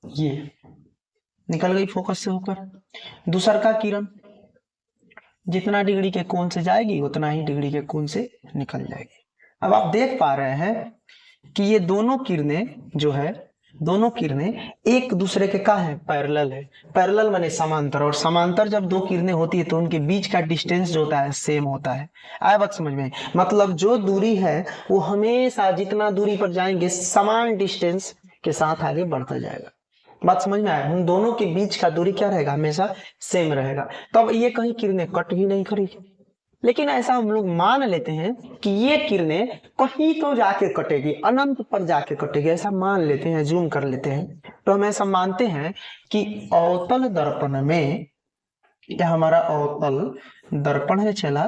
ये निकल गई फोकस से होकर। दूसर का किरण जितना डिग्री के कोण से जाएगी उतना ही डिग्री के कोण से निकल जाएगी। अब आप देख पा रहे हैं कि ये दोनों किरणें जो है, दोनों किरणें एक दूसरे के का है? पैरेलल है। पैरेलल माने समांतर, और समांतर जब दो किरणें होती है तो उनके बीच का डिस्टेंस जो होता है सेम होता है। आया बात समझ में? मतलब जो दूरी है वो हमेशा जितना दूरी पर जाएंगे समान डिस्टेंस के साथ आगे बढ़ता जाएगा। बात समझ में आया? उन दोनों के बीच का दूरी क्या रहेगा? हमेशा सेम रहेगा। तो अब ये कहीं किरणें कट भी नहीं करेगी, लेकिन ऐसा हम लोग मान लेते हैं कि ये किरणें कहीं तो जाके कटेगी, अनंत पर जाके कटेगी, ऐसा मान लेते हैं, जूम कर लेते हैं। तो हम ऐसा मानते हैं कि अवतल दर्पण में, यह हमारा अवतल दर्पण है चला,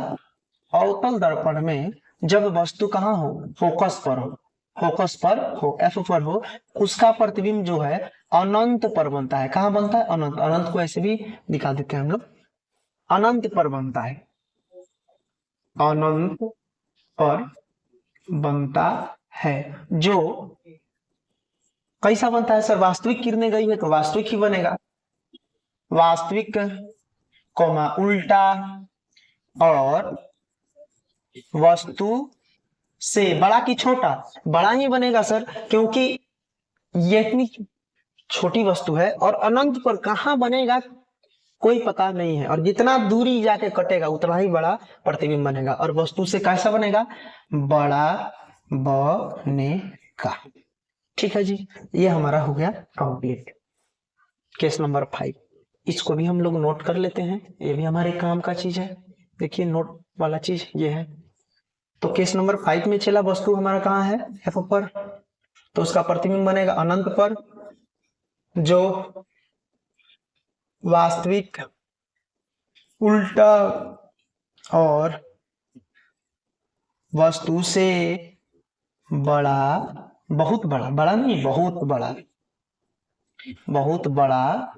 अवतल दर्पण में जब वस्तु कहाँ हो? फोकस पर हो, फोकस पर हो, एफ पर हो, उसका प्रतिबिंब जो है अनंत पर बनता है। कहाँ बनता है? अनंत। अनंत को ऐसे भी दिखा देते हैं हम लोग, अनंत पर बनता है, अनंत पर बनता है। जो कैसा बनता है सर? वास्तविक किरणें गई है तो वास्तविक ही बनेगा, वास्तविक उल्टा और वस्तु से बड़ा की छोटा? बड़ा ही बनेगा सर, क्योंकि ये इतनी छोटी वस्तु है और अनंत पर कहाँ बनेगा कोई पता नहीं है, और जितना दूरी जाके कटेगा उतना ही बड़ा प्रतिबिंब बनेगा, और वस्तु से कैसा बनेगा? बड़ा बनेगा। ठीक है जी, ये हमारा हो गया कंप्लीट। केस नंबर 5, इसको भी हम लोग नोट कर लेते हैं, ये भी हमारे काम का चीज है। देखिए नोट वाला चीज ये है। तो केस नंबर 5 में चला वस्तु हमारा कहाँ है? एफ पर, तो उसका प्रतिबिंब बनेगा अनंत पर, जो वास्तविक, उल्टा और वस्तु से बड़ा, बहुत बड़ा, बड़ा नहीं बहुत बड़ा, बहुत बड़ा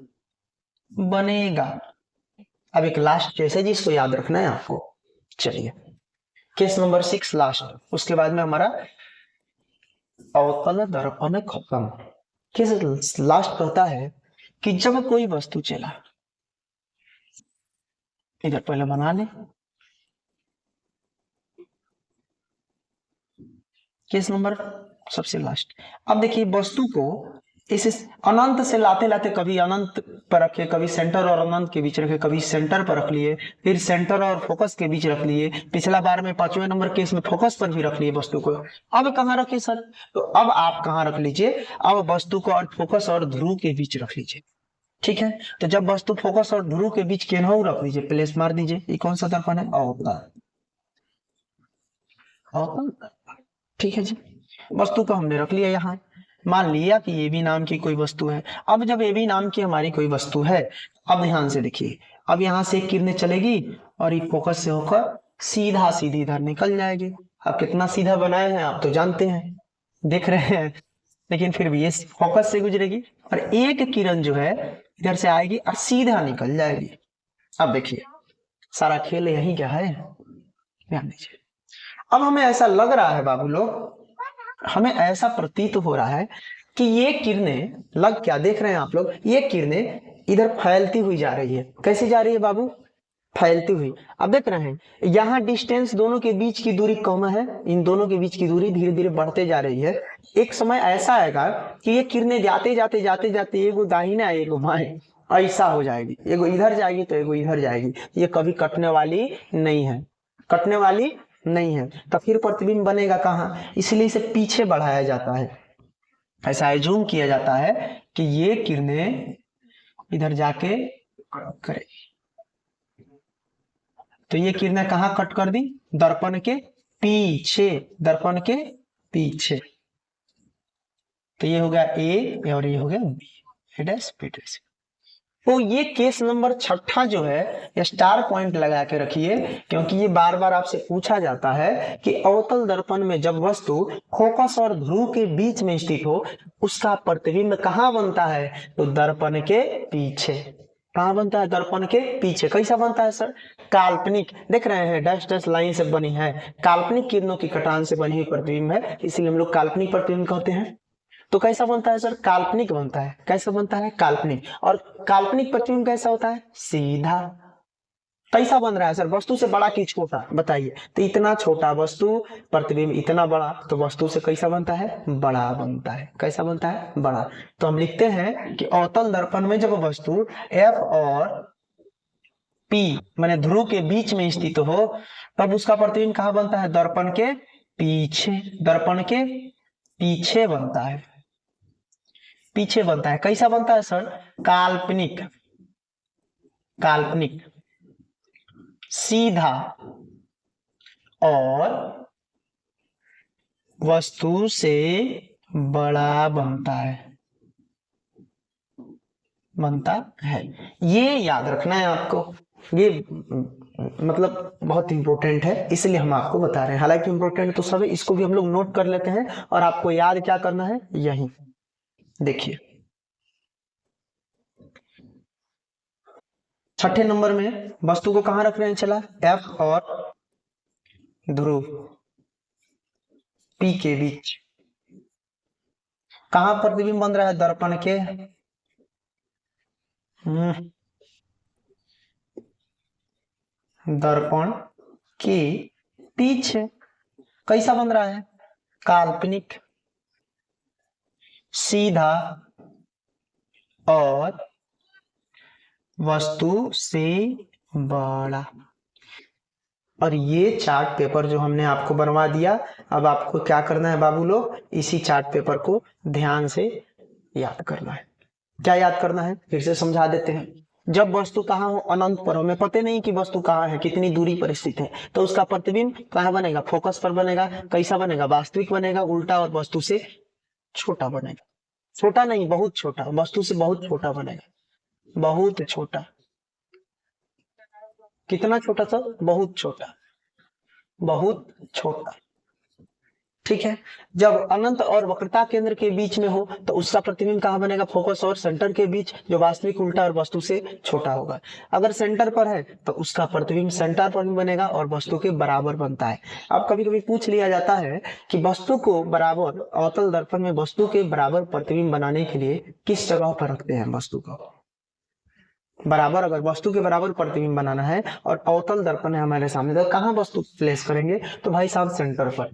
बनेगा। अब एक लास्ट केस है जिसको याद रखना है आपको। चलिए केस नंबर 6 लास्ट, उसके बाद में हमारा अवतल दर्पण खत्म। केस लास्ट कहता है कि जब कोई वस्तु चला, इधर पहले बना ले। केस नंबर सबसे लास्ट। अब देखिए वस्तु को इस अनंत से लाते लाते कभी अनंत पर रखे, कभी सेंटर और अनंत के बीच रखे, कभी सेंटर पर रख लिए, फिर सेंटर और फोकस के बीच रख लिए, पिछला बार में 5वें नंबर केस में फोकस पर भी रख लिए वस्तु को। अब कहाँ रखे सर? तो अब आप कहाँ रख लीजिए? अब वस्तु को और फोकस और ध्रुव के बीच रख लीजिए। ठीक है, तो जब वस्तु फोकस और ध्रुव के बीच केनहू रख लीजिए, प्लेस मार दीजिए। ये कौन सा दर्पण है? अवतल। ठीक है जी, वस्तु को हमने रख लिया यहाँ। मान लिया कि ए बी नाम की कोई वस्तु है। अब जब ए बी नाम की हमारी कोई वस्तु है, अब ध्यान से देखिए, अब यहाँ से किरणें चलेगी और ये फोकस से होकर सीधा सीधी इधर निकल जाएगी। अब कितना सीधा बनाए हैं आप तो जानते हैं, देख रहे हैं, लेकिन फिर भी ये फोकस से गुजरेगी और एक किरण जो है इधर से आएगी और सीधा निकल जाएगी। अब देखिए सारा खेल यही क्या है, ध्यान दीजिए। अब हमें ऐसा लग रहा है बाबू लोग, हमें ऐसा प्रतीत हो रहा है कि ये किरणें लग क्या देख रहे हैं आप लोग, ये किरणें इधर फैलती हुई जा रही है। कैसी जा रही है बाबू, फैलती हुई। अब देख रहे हैं यहाँ डिस्टेंस दोनों के बीच की दूरी कम है, इन दोनों के बीच की दूरी धीरे धीरे बढ़ते जा रही है। एक समय ऐसा आएगा कि ये किरणें जाते जाते जाते जाते एगो दाहिना एगो बाएं ऐसा हो जाएगी, एगो इधर जाएगी तो एगो इधर जाएगी। ये कभी कटने वाली नहीं है, कटने वाली नहीं है। तो फिर प्रतिबिंब बनेगा कहाँ, इसलिए इसे पीछे बढ़ाया जाता है, ऐसा एज्यूम किया जाता है कि ये किरणें इधर जाके करेगी। तो ये किरणें कहाँ कट कर दी, दर्पण के पीछे, दर्पण के पीछे। तो ये हो गया ए और ये हो गया बी, ए डैश बी डैश। तो ये केस नंबर 6 जो है ये स्टार पॉइंट लगा के रखिए, क्योंकि ये बार बार आपसे पूछा जाता है कि अवतल दर्पण में जब वस्तु फोकस और ध्रुव के बीच में स्थित हो उसका प्रतिबिंब कहाँ बनता है, तो दर्पण के पीछे। कहाँ बनता है, दर्पण के पीछे। कैसा बनता है सर, काल्पनिक, देख रहे हैं डैश डैश लाइन से बनी है, काल्पनिक किरणों की कटान से बनी हुई प्रतिबिंब है, इसीलिए हम लोग काल्पनिक प्रतिबिंब कहते हैं। तो कैसा बनता है सर, काल्पनिक बनता है। कैसा बनता है, काल्पनिक। और काल्पनिक प्रतिबिंब कैसा होता है, सीधा। कैसा बन रहा है सर, वस्तु से बड़ा कि छोटा, बताइए। तो इतना छोटा वस्तु, प्रतिबिंब इतना बड़ा, तो वस्तु से कैसा बनता है, बड़ा बनता है। कैसा बनता है, बड़ा। तो हम लिखते हैं कि अवतल दर्पण में जब वस्तु एफ और पी माने ध्रुव के बीच में स्थित हो तब उसका प्रतिबिंब कहाँ बनता है, दर्पण के पीछे, दर्पण के पीछे बनता है, पीछे बनता है। कैसा बनता है सर, काल्पनिक, काल्पनिक, सीधा और वस्तु से बड़ा बनता है, बनता है। ये याद रखना है आपको, ये मतलब बहुत इंपॉर्टेंट है, इसलिए हम आपको बता रहे हैं। हालांकि इंपॉर्टेंट तो सब है, इसको भी हम लोग नोट कर लेते हैं और आपको याद क्या करना है, यही देखिए। 6 नंबर में वस्तु को कहां रख रहे हैं, चला एफ और ध्रुव पी के बीच। कहां प्रतिबिंब बन रहा है, दर्पण के दर्पण के पीछे। कैसा बन रहा है, काल्पनिक, सीधा और वस्तु से बड़ा। और ये चार्ट पेपर जो हमने आपको बनवा दिया, अब आपको क्या करना है बाबू लोग, इसी चार्ट पेपर को ध्यान से याद करना है। क्या याद करना है, फिर से समझा देते हैं। जब वस्तु कहाँ हो, अनंत पर हो, हमें पता नहीं कि वस्तु कहाँ है, कितनी दूरी पर स्थित है, तो उसका प्रतिबिंब कहाँ बनेगा, फोकस पर बनेगा। कैसा बनेगा, वास्तविक बनेगा, उल्टा और वस्तु से छोटा बनेगा। छोटा नहीं, बहुत छोटा, वस्तु से बहुत छोटा बनेगा, बहुत छोटा। कितना छोटा सर, बहुत छोटा, बहुत छोटा, ठीक है। जब अनंत और वक्रता केंद्र के बीच में हो तो उसका प्रतिबिंब कहाँ बनेगा, फोकस और सेंटर के बीच, जो वास्तविक उल्टा और वस्तु से छोटा होगा। अगर सेंटर पर है तो उसका प्रतिबिंब सेंटर पर भी बनेगा और वस्तु के बराबर बनता है। अब कभी कभी पूछ लिया जाता है कि वस्तु को बराबर, अवतल दर्पण में वस्तु के बराबर प्रतिबिंब बनाने के लिए किस जगह पर रखते हैं वस्तु को। बराबर, अगर वस्तु के बराबर प्रतिबिंब बनाना है और अवतल दर्पण है हमारे सामने, तो कहाँ वस्तु प्लेस करेंगे, तो भाई साहब सेंटर पर।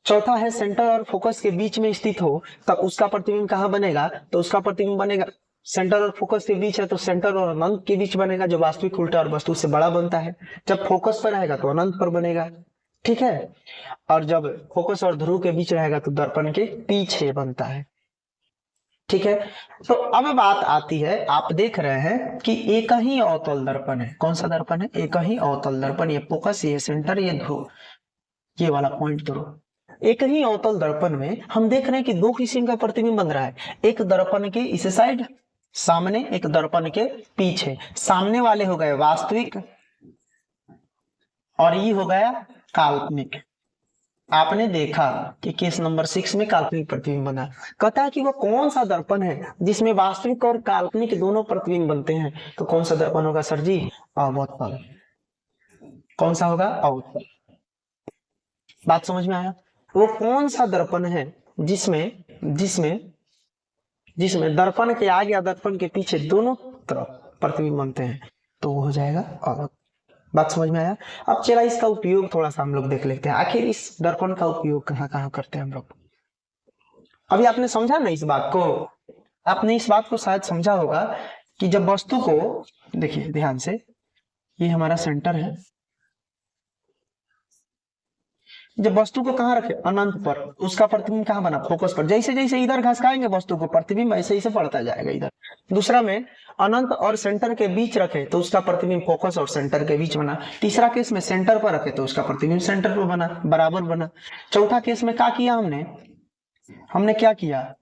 चौथा है सेंटर और फोकस के बीच में स्थित हो तब उसका प्रतिबिंब कहाँ बनेगा, तो उसका प्रतिबिंब बनेगा, सेंटर और फोकस के बीच है तो सेंटर और अनंत के बीच बनेगा, जो वास्तविक उल्टा और वस्तु से बड़ा बनता है। जब फोकस पर रहेगा तो अनंत पर बनेगा, ठीक है। और जब फोकस और ध्रुव के बीच रहेगा तो दर्पण के पीछे बनता है, ठीक है। तो अब बात आती है, आप देख रहे हैं कि एक ही अवतल दर्पण है। कौन सा दर्पण है, एक ही अवतल दर्पण, ये फोकस, ये सेंटर, ये ध्रुव, ये वाला पॉइंट दो। एक ही अवतल दर्पण में हम देख रहे हैं कि दो किस्म का प्रतिबिंब बन रहा है, एक दर्पण के इस साइड सामने एक दर्पण के पीछे। सामने वाले हो गए वास्तविक और ये हो गया काल्पनिक। आपने देखा कि केस नंबर 6 में काल्पनिक प्रतिबिंब बना। कहता है कि वो कौन सा दर्पण है जिसमें वास्तविक और काल्पनिक दोनों प्रतिबिंब बनते हैं। तो कौन सा दर्पण होगा सर जी? अवतल। कौन सा होगा? अवतल। बात समझ में आया? वो कौन सा दर्पण है जिसमें जिसमें जिसमें दर्पण के आगे या दर्पण के पीछे दोनों तरफ प्रतिबिंब बनते हैं? तो वो हो जाएगा अवतल। बात समझ में आया? अब चला इसका उपयोग थोड़ा सा हम लोग देख लेते हैं, आखिर इस दर्पण का उपयोग कहाँ कहाँ करते हैं हम लोग। अभी आपने समझा ना इस बात को? आपने इस बात को शायद समझा होगा कि जब वस्तु को, देखिए ध्यान से, ये हमारा सेंटर है, जब वस्तु को कहाँ रखे? अनंत पर, उसका प्रतिबिंब कहाँ बना? फोकस पर। जैसे जैसे इधर घसकाएंगे वस्तु को, प्रतिबिंब ऐसे ऐसे पड़ता जाएगा इधर। दूसरा में अनंत और सेंटर के बीच रखे तो उसका प्रतिबिंब फोकस और सेंटर के बीच बना। तीसरा केस में सेंटर पर रखे तो उसका प्रतिबिंब सेंटर पर बना, बराबर बना। चौथा केस में क्या किया हमने क्या किया?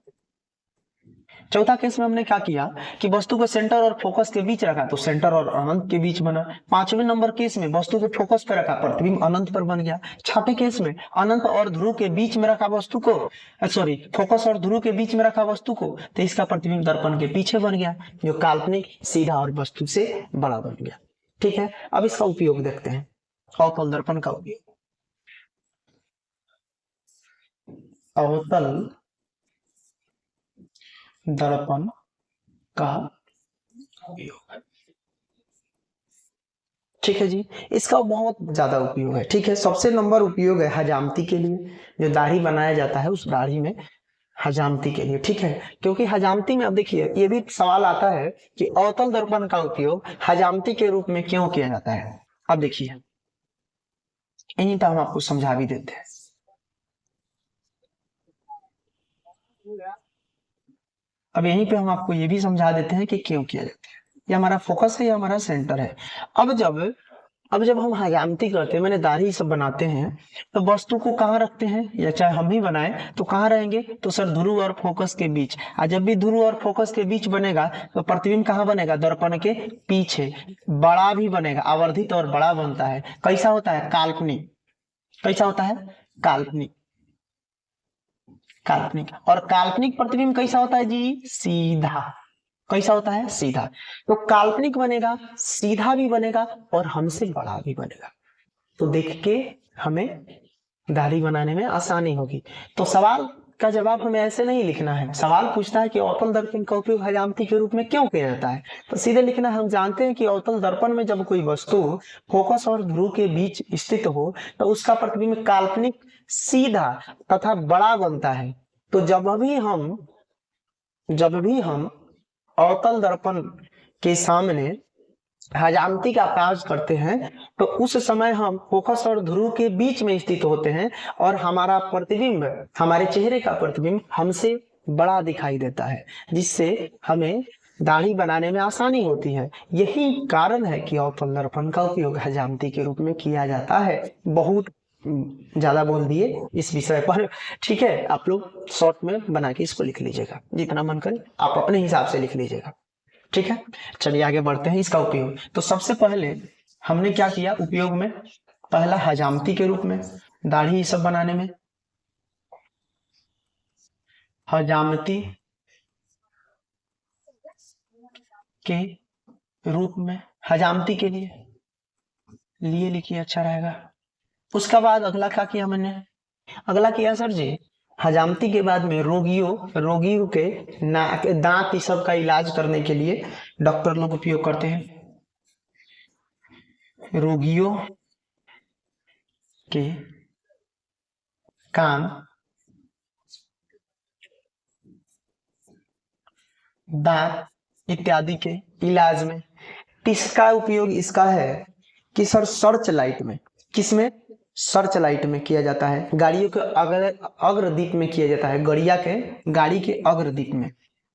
चौथा केस में हमने क्या किया कि वस्तु को सेंटर और फोकस के बीच रखा तो सेंटर और अनंत के बीच बना। पांचवें नंबर केस में वस्तु को फोकस पर रखा, प्रतिबिंब अनंत पर बन गया। छठे केस में अनंत और ध्रुव के बीच में रखा वस्तु को, सॉरी, फोकस और ध्रुव के बीच में रखा वस्तु को, तो इसका प्रतिबिंब दर्पण के पीछे बन गया, जो काल्पनिक, सीधा और वस्तु से बड़ा बन गया। ठीक है, अब इसका उपयोग देखते हैं, अवतल दर्पण का उपयोग। अवतल दर्पण का उपयोग, ठीक है जी, इसका बहुत ज्यादा उपयोग है। ठीक है, सबसे नंबर उपयोग है हजामती के लिए, जो दाढ़ी बनाया जाता है उस दाढ़ी में हजामती के लिए। ठीक है, क्योंकि हजामती में, अब देखिए ये भी सवाल आता है कि अवतल दर्पण का उपयोग हजामती के रूप में क्यों किया जाता है। अब देखिए यहीं पर हम आपको समझा भी देते हैं। अब यहीं पे हम आपको ये भी समझा देते हैं कि क्यों किया जाता है। ये हमारा फोकस है, ये हमारा सेंटर है। अब जब हम हजामती करते हैं, मैंने दाढ़ी सब बनाते हैं, तो वस्तु को कहाँ रखते हैं, या चाहे हम ही बनाए तो कहाँ रहेंगे? तो सर ध्रुव और फोकस के बीच। और जब भी ध्रुव और फोकस के बीच बनेगा तो प्रतिबिंब कहाँ बनेगा? दर्पण के पीछे। बड़ा भी बनेगा, आवर्धित और बड़ा बनता है। कैसा होता है? काल्पनिक। कैसा होता है? काल्पनिक। काल्पनिक। और काल्पनिक प्रतिबिंब कैसा होता है जी? सीधा। कैसा होता है? सीधा। तो काल्पनिक बनेगा, सीधा भी बनेगा और हमसे बड़ा भी बनेगा, तो देख के हमें दाढ़ी बनाने में आसानी होगी। तो सवाल का जवाब हमें ऐसे नहीं लिखना है। सवाल पूछता है कि अवतल दर्पण का उपयोग हजामती के रूप में क्यों किया जाता है, तो सीधे लिखना है, हम जानते हैं कि अवतल दर्पण में जब कोई वस्तु फोकस और ध्रुव के बीच स्थित हो तो उसका प्रतिबिंब काल्पनिक, सीधा तथा बड़ा बनता है। तो जब भी हम अवतल दर्पण के सामने हजामती का प्रयास करते हैं तो उस समय हम फोकस और ध्रुव के बीच में स्थित होते हैं और हमारा प्रतिबिंब, हमारे चेहरे का प्रतिबिंब हमसे बड़ा दिखाई देता है, जिससे हमें दाढ़ी बनाने में आसानी होती है। यही कारण है कि अवतल दर्पण का उपयोग हजामती के रूप में किया जाता है। बहुत ज्यादा बोल दिए इस विषय पर। ठीक है, आप लोग शॉर्ट में बना के इसको लिख लीजिएगा, जितना मन करे आप अपने हिसाब से लिख लीजिएगा। ठीक है, चलिए आगे बढ़ते हैं। इसका उपयोग, तो सबसे पहले हमने क्या किया उपयोग में? पहला हजामती के रूप में, दाढ़ी सब बनाने में हजामती के रूप में, हजामती के लिए लिखिए, अच्छा रहेगा। उसका बाद अगला क्या किया मैंने? अगला किया सर जी, हजामती के बाद में रोगियों के नाक, दांत, इस सब का इलाज करने के लिए डॉक्टर लोग उपयोग करते हैं। रोगियों के कान, दांत इत्यादि के इलाज में किसका उपयोग इसका है कि सर सर्च लाइट में, किसमें? सर्च लाइट में किया जाता है। गाड़ियों के अग्रदीप में किया जाता है, गाड़ी के अग्रदीप में,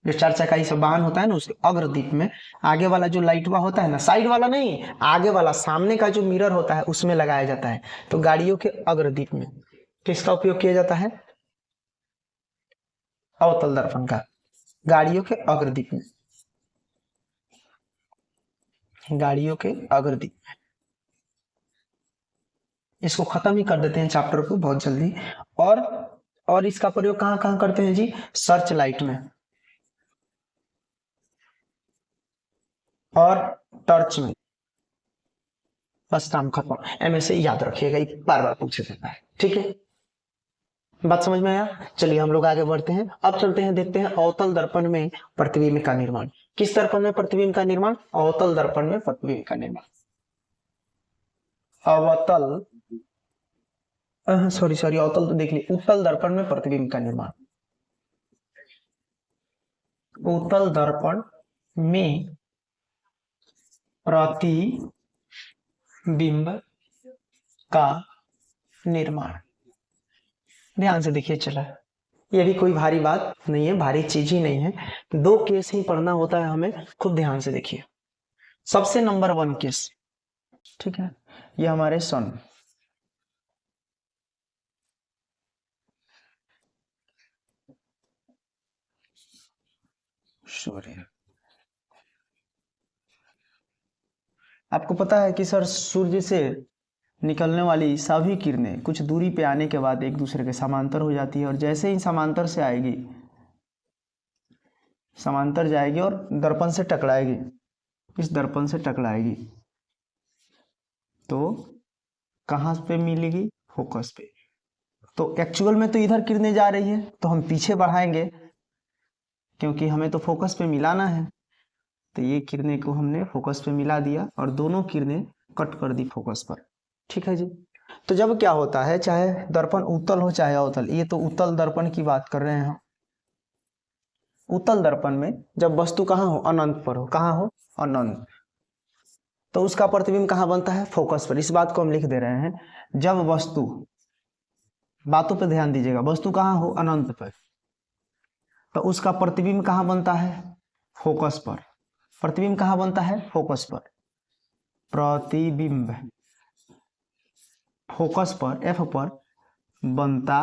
जो 4 चक्का सब वाहन होता है ना, उसके अग्रदीप में आगे वाला जो लाइट होता है ना, साइड वाला नहीं, आगे वाला, सामने का जो मिरर होता है उसमें लगाया जाता है। तो गाड़ियों के अग्रदीप में किसका उपयोग किया जाता है? अवतल दर्पण का, गाड़ियों के अग्रदीप में। गाड़ियों के अग्रदीप। इसको खत्म ही कर देते हैं चैप्टर को बहुत जल्दी। और और इसका प्रयोग कहाँ कहाँ करते हैं जी? सर्च लाइट में और टॉर्च में। बस काम खत्म। ऐसे याद रखिएगा, एक बार बार पूछे जाता है। ठीक है, बात समझ में आया? चलिए हम लोग आगे बढ़ते हैं। अब चलते हैं, देखते हैं अवतल दर्पण में प्रतिबिंब का निर्माण। किस दर्पण में प्रतिबिंब का निर्माण? अवतल दर्पण में प्रतिबिंब का निर्माण। अवतल, सॉरी अवतल तो देख ली, उत्तल दर्पण में प्रतिबिंब का निर्माण। उत्तल दर्पण में प्रतिबिंब का निर्माण। ध्यान से देखिए, चला, ये भी कोई भारी बात नहीं है, भारी चीज ही नहीं है। दो केस ही पढ़ना होता है हमें, खूब ध्यान से देखिए। सबसे नंबर 1 केस, ठीक है, ये हमारे सन, सूर्य। आपको पता है कि सर सूर्य से निकलने वाली सभी किरणें कुछ दूरी पे आने के बाद एक दूसरे के समांतर हो जाती है, और जैसे ही समांतर से आएगी, समांतर जाएगी और दर्पण से टकराएगी, इस दर्पण से टकराएगी तो कहाँ पे मिलेगी? फोकस पे। तो एक्चुअल में तो इधर किरणें जा रही है, तो हम पीछे बढ़ाएंगे क्योंकि हमें तो फोकस पे मिलाना है। तो ये किरणें को हमने फोकस पे मिला दिया और दोनों किरणें कट कर दी फोकस पर। ठीक है जी। तो जब क्या होता है, चाहे दर्पण उत्तल हो चाहे अवतल, ये तो उत्तल दर्पण की बात कर रहे हैं हम। उत्तल दर्पण में जब वस्तु कहाँ हो? अनंत पर हो। कहाँ हो? अनंत। तो उसका प्रतिबिंब कहाँ बनता है? फोकस पर। इस बात को हम लिख दे रहे हैं। जब वस्तु, बातों पर ध्यान दीजिएगा, वस्तु कहाँ हो? अनंत पर, तो उसका प्रतिबिंब कहाँ बनता है? फोकस पर। प्रतिबिंब कहाँ बनता है? फोकस पर। प्रतिबिंब फोकस पर, एफ पर बनता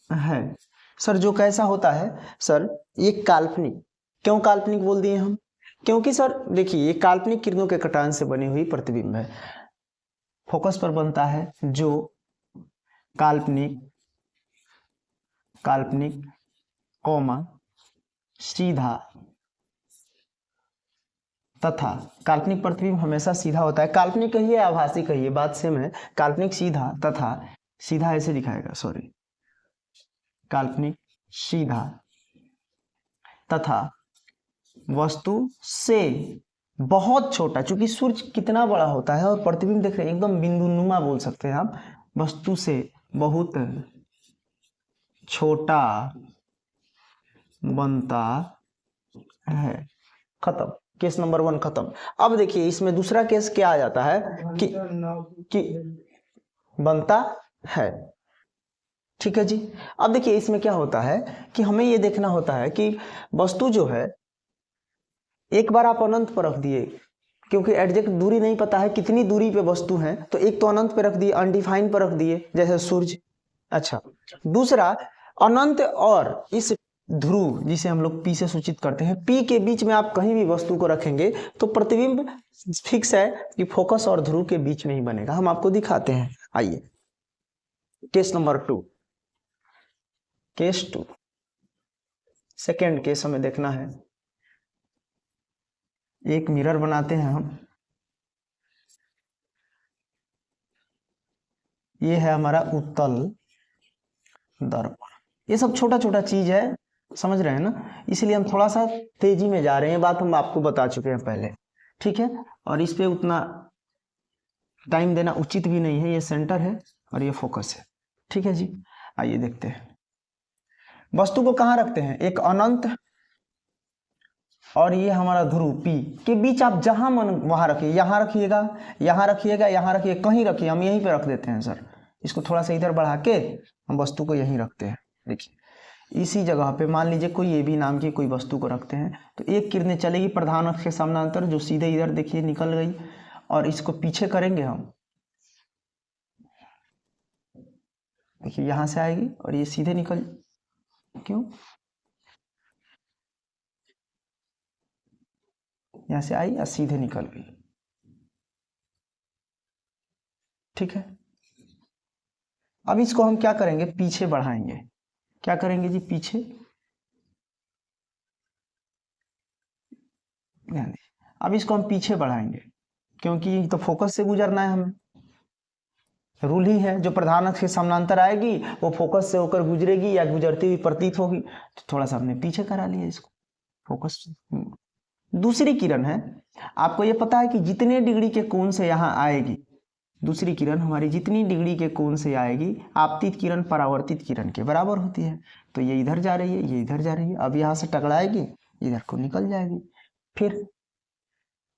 है। सर जो कैसा होता है? सर ये काल्पनिक। क्यों काल्पनिक बोल दिए हम? क्योंकि सर देखिए, ये काल्पनिक किरणों के कटान से बनी हुई प्रतिबिंब है। फोकस पर बनता है जो काल्पनिक, काल्पनिक कौमा सीधा तथा, काल्पनिक प्रतिबिंब हमेशा सीधा होता है। काल्पनिक कहिए, आभासी कहिए, बात सेम है। काल्पनिक सीधा तथा, सीधा ऐसे लिखाएगा, सॉरी, काल्पनिक सीधा तथा वस्तु से बहुत छोटा। चूंकि सूर्य कितना बड़ा होता है और प्रतिबिंब देख रहे हैं एकदम बिंदुनुमा, बोल सकते हैं आप, वस्तु से बहुत छोटा बनता है। खत्म, केस नंबर 1 खत्म। अब देखिए इसमें दूसरा केस क्या आ जाता है कि बनता है। ठीक है जी। अब देखिए इसमें क्या होता है कि हमें ये देखना होता है कि वस्तु जो है, एक बार आप अनंत पर रख दिए, क्योंकि एग्जैक्ट दूरी नहीं पता है कितनी दूरी पे वस्तु है, तो एक तो अनंत पे रख दिए, अनडिफाइंड पर रख दिए, जैसे सूर्य। अच्छा, दूसरा अनंत और इस ध्रुव, जिसे हम लोग पी से सूचित करते हैं, पी के बीच में आप कहीं भी वस्तु को रखेंगे तो प्रतिबिंब फिक्स है कि फोकस और ध्रुव के बीच में ही बनेगा। हम आपको दिखाते हैं, आइए। Case number 2, case 2, second case हमें देखना है। एक मिरर बनाते हैं हम, ये है हमारा उत्तल दर्पण। ये सब छोटा छोटा चीज है, समझ रहे हैं ना, इसलिए हम थोड़ा सा तेजी में जा रहे हैं, बात हम आपको बता चुके हैं पहले। ठीक है, और इस पे उतना टाइम देना उचित भी नहीं है। ये सेंटर है और ये फोकस है। ठीक है जी, आइए देखते हैं। वस्तु को कहाँ रखते हैं? एक अनंत और ये हमारा ध्रुव पी के बीच, आप जहां मन वहां रखिए। यहाँ रखिएगा, यहाँ रखिएगा, यहाँ रखिए, कहीं रखिए, हम यहीं पे रख देते हैं सर। इसको थोड़ा सा इधर बढ़ा के हम वस्तु को यहीं रखते हैं। देखिए इसी जगह पे मान लीजिए कोई ए बी नाम की कोई वस्तु को रखते हैं, तो एक किरणें चलेगी प्रधान अक्ष के समानांतर, जो सीधे इधर देखिए निकल गई, और इसको पीछे करेंगे हम, देखिए यहां से आएगी और ये सीधे निकल, क्यों, यहां से आई और सीधे निकल गई। ठीक है। अब इसको हम क्या करेंगे, पीछे बढ़ाएंगे। क्या करेंगे जी, पीछे। अब इसको हम पीछे बढ़ाएंगे क्योंकि तो फोकस से गुजरना है हमें। रूल ही है, जो प्रधान अक्ष के समानांतर आएगी वो फोकस से होकर गुजरेगी या गुजरती हुई प्रतीत होगी। तो थोड़ा सा हमने पीछे करा लिया इसको, फोकस। दूसरी किरण है, आपको ये पता है कि जितने डिग्री के कोण से यहाँ आएगी, दूसरी किरण हमारी जितनी डिग्री के कोण से आएगी, आपतित किरण परावर्तित किरण के बराबर होती है। तो ये इधर जा रही है, ये इधर जा रही है। अब यहाँ से टकराएगी, इधर को निकल जाएगी। फिर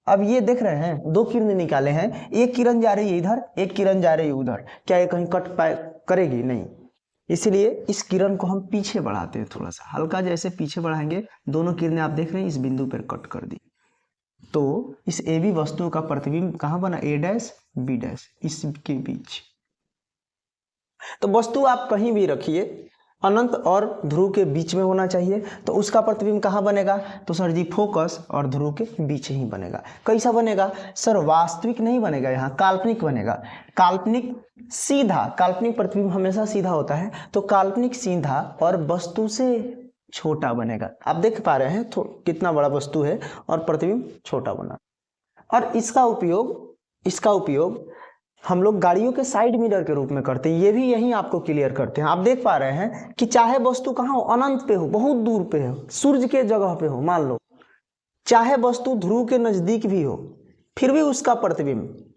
अब ये देख रहे हैं, दो किरण निकाले हैं, एक किरण जा रही है इधर, एक किरण जा रही है उधर। क्या ये कहीं कट पाए करेगी? नहीं। इसलिए इस किरण को हम पीछे बढ़ाते हैं, थोड़ा सा हल्का जैसे पीछे बढ़ाएंगे। दोनों किरणें आप देख रहे हैं इस बिंदु पर कट कर दी। तो इस ए बी वस्तु का प्रतिबिंब कहाँ बना, ए डैश बी डैश, इसके बीच। तो वस्तु आप कहीं भी रखिए, अनंत और ध्रुव के बीच में होना चाहिए। तो उसका प्रतिबिंब कहाँ बनेगा? तो सर जी फोकस और ध्रुव के बीच ही बनेगा। कैसा बनेगा सर? वास्तविक नहीं बनेगा, यहाँ काल्पनिक बनेगा। काल्पनिक सीधा, काल्पनिक प्रतिबिंब हमेशा सीधा होता है, तो काल्पनिक सीधा और वस्तु से छोटा बनेगा। आप देख पा रहे हैं कितना बड़ा वस्तु है और प्रतिबिंब छोटा बना। और इसका उपयोग हम लोग गाड़ियों के साइड मिरर के रूप में करते हैं। ये भी यही आपको क्लियर करते हैं। आप देख पा रहे हैं कि चाहे वस्तु कहाँ हो, अनंत पे हो, बहुत दूर पे हो, सूर्य के जगह पे हो मान लो, चाहे वस्तु ध्रुव के नजदीक भी हो, फिर भी उसका प्रतिबिंब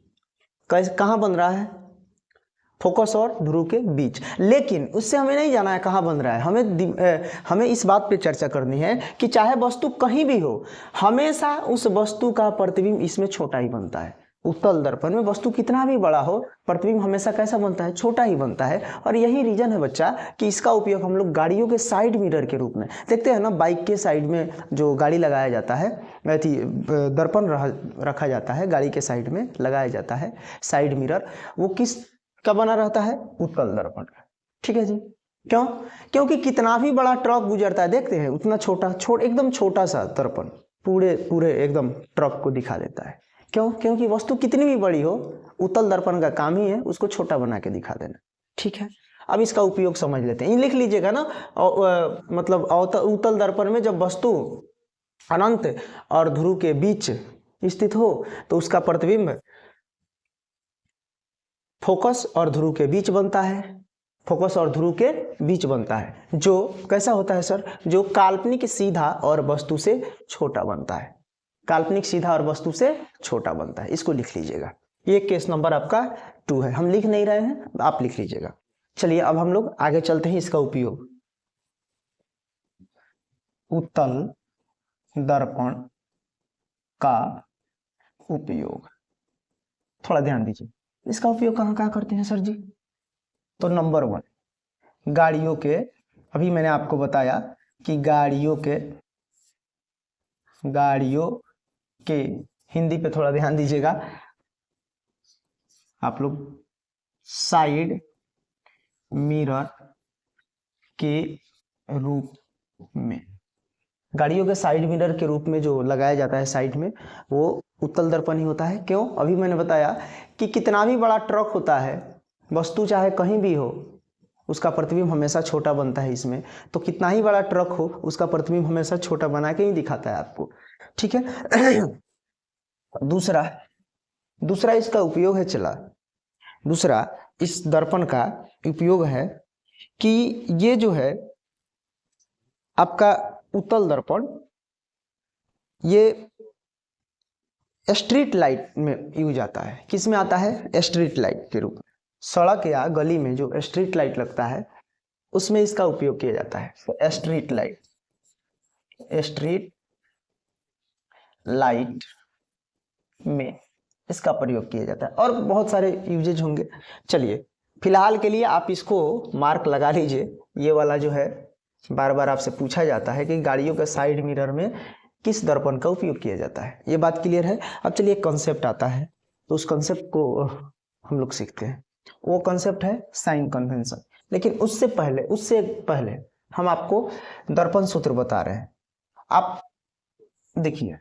कहाँ बन रहा है? फोकस और ध्रुव के बीच। लेकिन उससे हमें नहीं जाना है कहाँ बन रहा है, हमें इस बात पे चर्चा करनी है कि चाहे वस्तु कहीं भी हो, हमेशा उस वस्तु का प्रतिबिंब इसमें छोटा ही बनता है। उत्तल दर्पण में वस्तु कितना भी बड़ा हो, प्रतिबिंब हमेशा कैसा बनता है? छोटा ही बनता है। और यही रीजन है बच्चा कि इसका उपयोग हम लोग गाड़ियों के साइड मिरर के रूप में देखते हैं ना। बाइक के साइड में जो गाड़ी लगाया जाता है, दर्पण रखा जाता है, गाड़ी के साइड में लगाया जाता है साइड मिरर, वो किस का बना रहता है? उत्तल दर्पण का। ठीक है जी। क्यों? क्योंकि कितना भी बड़ा ट्रक गुजरता है, देखते हैं उतना एकदम छोटा सा दर्पण पूरे एकदम ट्रक को दिखा देता है। क्यों? क्योंकि वस्तु कितनी भी बड़ी हो, उत्तल दर्पण का काम ही है उसको छोटा बना के दिखा देना। ठीक है। अब इसका उपयोग समझ लेते हैं, लिख लीजिएगा ना। मतलब उत्तल दर्पण में जब वस्तु अनंत और ध्रुव के बीच स्थित हो तो उसका प्रतिबिंब फोकस और ध्रुव के बीच बनता है। फोकस और ध्रुव के बीच बनता है, जो कैसा होता है सर? जो काल्पनिक सीधा और वस्तु से छोटा बनता है। काल्पनिक सीधा और वस्तु से छोटा बनता है। इसको लिख लीजिएगा। ये केस नंबर आपका 2 है। हम लिख नहीं रहे हैं, आप लिख लीजिएगा। चलिए अब हम लोग आगे चलते हैं। इसका उपयोग, उत्तल दर्पण का उपयोग, थोड़ा ध्यान दीजिए। इसका उपयोग कहाँ कहाँ करते हैं सर जी? तो नंबर 1, गाड़ियों के, अभी मैंने आपको बताया कि गाड़ियों के हिंदी पे थोड़ा ध्यान दीजिएगा आप लोग। साइड मिरर के रूप में, गाड़ियों के साइड मिरर के रूप में जो लगाया जाता है साइड में, वो उत्तल दर्पण ही होता है। क्यों? अभी मैंने बताया कि कितना भी बड़ा ट्रक होता है, वस्तु चाहे कहीं भी हो, उसका प्रतिबिंब हमेशा छोटा बनता है इसमें। तो कितना ही बड़ा ट्रक हो, उसका प्रतिबिंब हमेशा छोटा बना के ही दिखाता है आपको। ठीक है। दूसरा इसका उपयोग है, दूसरा इस दर्पण का उपयोग है कि ये जो है आपका उत्तल दर्पण, ये स्ट्रीट लाइट में यूज आता है। किस में आता है? स्ट्रीट लाइट के रूप में। सड़क या गली में जो स्ट्रीट लाइट लगता है उसमें इसका उपयोग किया जाता है। तो स्ट्रीट लाइट में इसका प्रयोग किया जाता है, और बहुत सारे यूजेज होंगे। चलिए फिलहाल के लिए आप इसको मार्क लगा लीजिए। ये वाला जो है बार बार आपसे पूछा जाता है कि गाड़ियों के साइड मिरर में किस दर्पण का उपयोग किया जाता है। ये बात क्लियर है। अब चलिए कॉन्सेप्ट आता है, तो उस कॉन्सेप्ट को हम लोग सीखते हैं। वो कॉन्सेप्ट है साइन कन्वेंशन। लेकिन उससे पहले हम आपको दर्पण सूत्र बता रहे हैं। आप देखिए,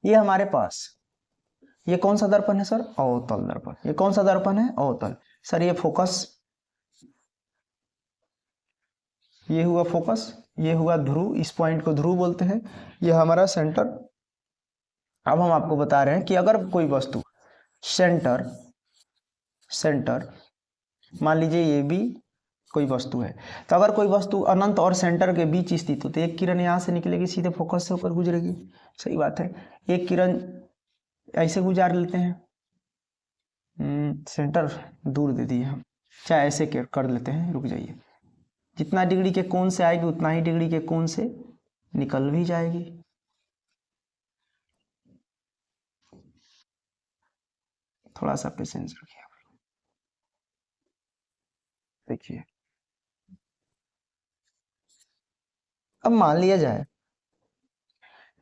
ये हमारे पास ये कौन सा दर्पण है सर? अवतल दर्पण। ये कौन सा दर्पण है? अवतल। सर ये फोकस, ये हुआ फोकस, ये हुआ ध्रुव, इस पॉइंट को ध्रुव बोलते हैं, ये हमारा सेंटर। अब हम आपको बता रहे हैं कि अगर कोई वस्तु सेंटर मान लीजिए ये भी कोई वस्तु है, तो अगर कोई वस्तु अनंत और सेंटर के बीच स्थित हो तो एक किरण यहाँ से निकलेगी, सीधे फोकस से होकर गुजरेगी। सही बात है। एक किरण ऐसे गुजार लेते हैं, सेंटर दूर दे दिए हम, चाहे ऐसे कर लेते हैं, रुक जाइए। जितना डिग्री के कोण से आएगी उतना ही डिग्री के कोण से निकल भी जाएगी। थोड़ा सा पेशेंस रखिए। देखिए अब मान लिया जाए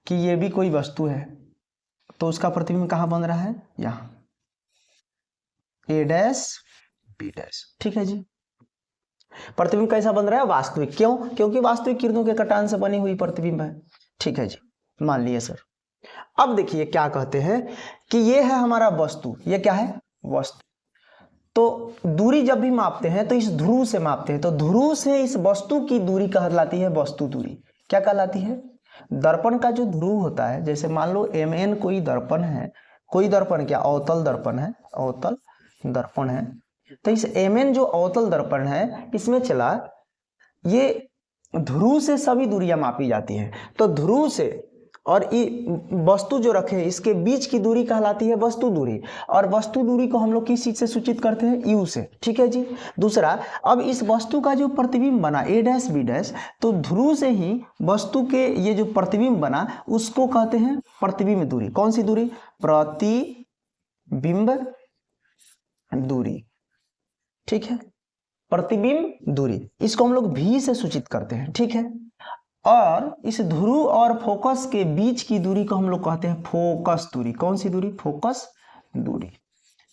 कि ये भी कोई वस्तु है, तो उसका प्रतिबिंब कहाँ बन रहा है? यहाँ, ए डैश बी डैश। ठीक है जी। प्रतिबिंब कैसा बन रहा है? वास्तविक। क्यों? क्योंकि वास्तविक किरणों के कटान से बनी हुई प्रतिबिंब है। ठीक है जी, मान लिए सर। अब देखिए क्या कहते हैं कि ये है हमारा वस्तु, ये क्या है? वस्तु। तो दूरी जब भी मापते हैं तो इस ध्रुव से मापते हैं, तो ध्रुव से इस वस्तु की दूरी कहलाती है वस्तु दूरी। क्या कहलाती है? दर्पण का जो ध्रुव होता है, जैसे मान लो mn कोई दर्पण है, कोई दर्पण क्या? अवतल दर्पण है, अवतल दर्पण है। तो इस mn जो अवतल दर्पण है, इसमें चला ये ध्रुव से सभी दूरियां मापी जाती हैं। तो ध्रुव से और वस्तु जो रखे इसके बीच की दूरी कहलाती है वस्तु दूरी, और वस्तु दूरी को हम लोग किस चीज से सूचित करते हैं? यू से। ठीक है जी। दूसरा, अब इस वस्तु का जो प्रतिबिंब बना ए डैश बी डैश, तो ध्रुव से ही वस्तु के ये जो प्रतिबिंब बना उसको कहते हैं प्रतिबिंब दूरी। कौन सी दूरी? प्रतिबिंब दूरी। ठीक है, प्रतिबिंब दूरी, इसको हम लोग भी से सूचित करते हैं। ठीक है, और इस ध्रुव और फोकस के बीच की दूरी को हम लोग कहते हैं फोकस दूरी। कौन सी दूरी? फोकस दूरी,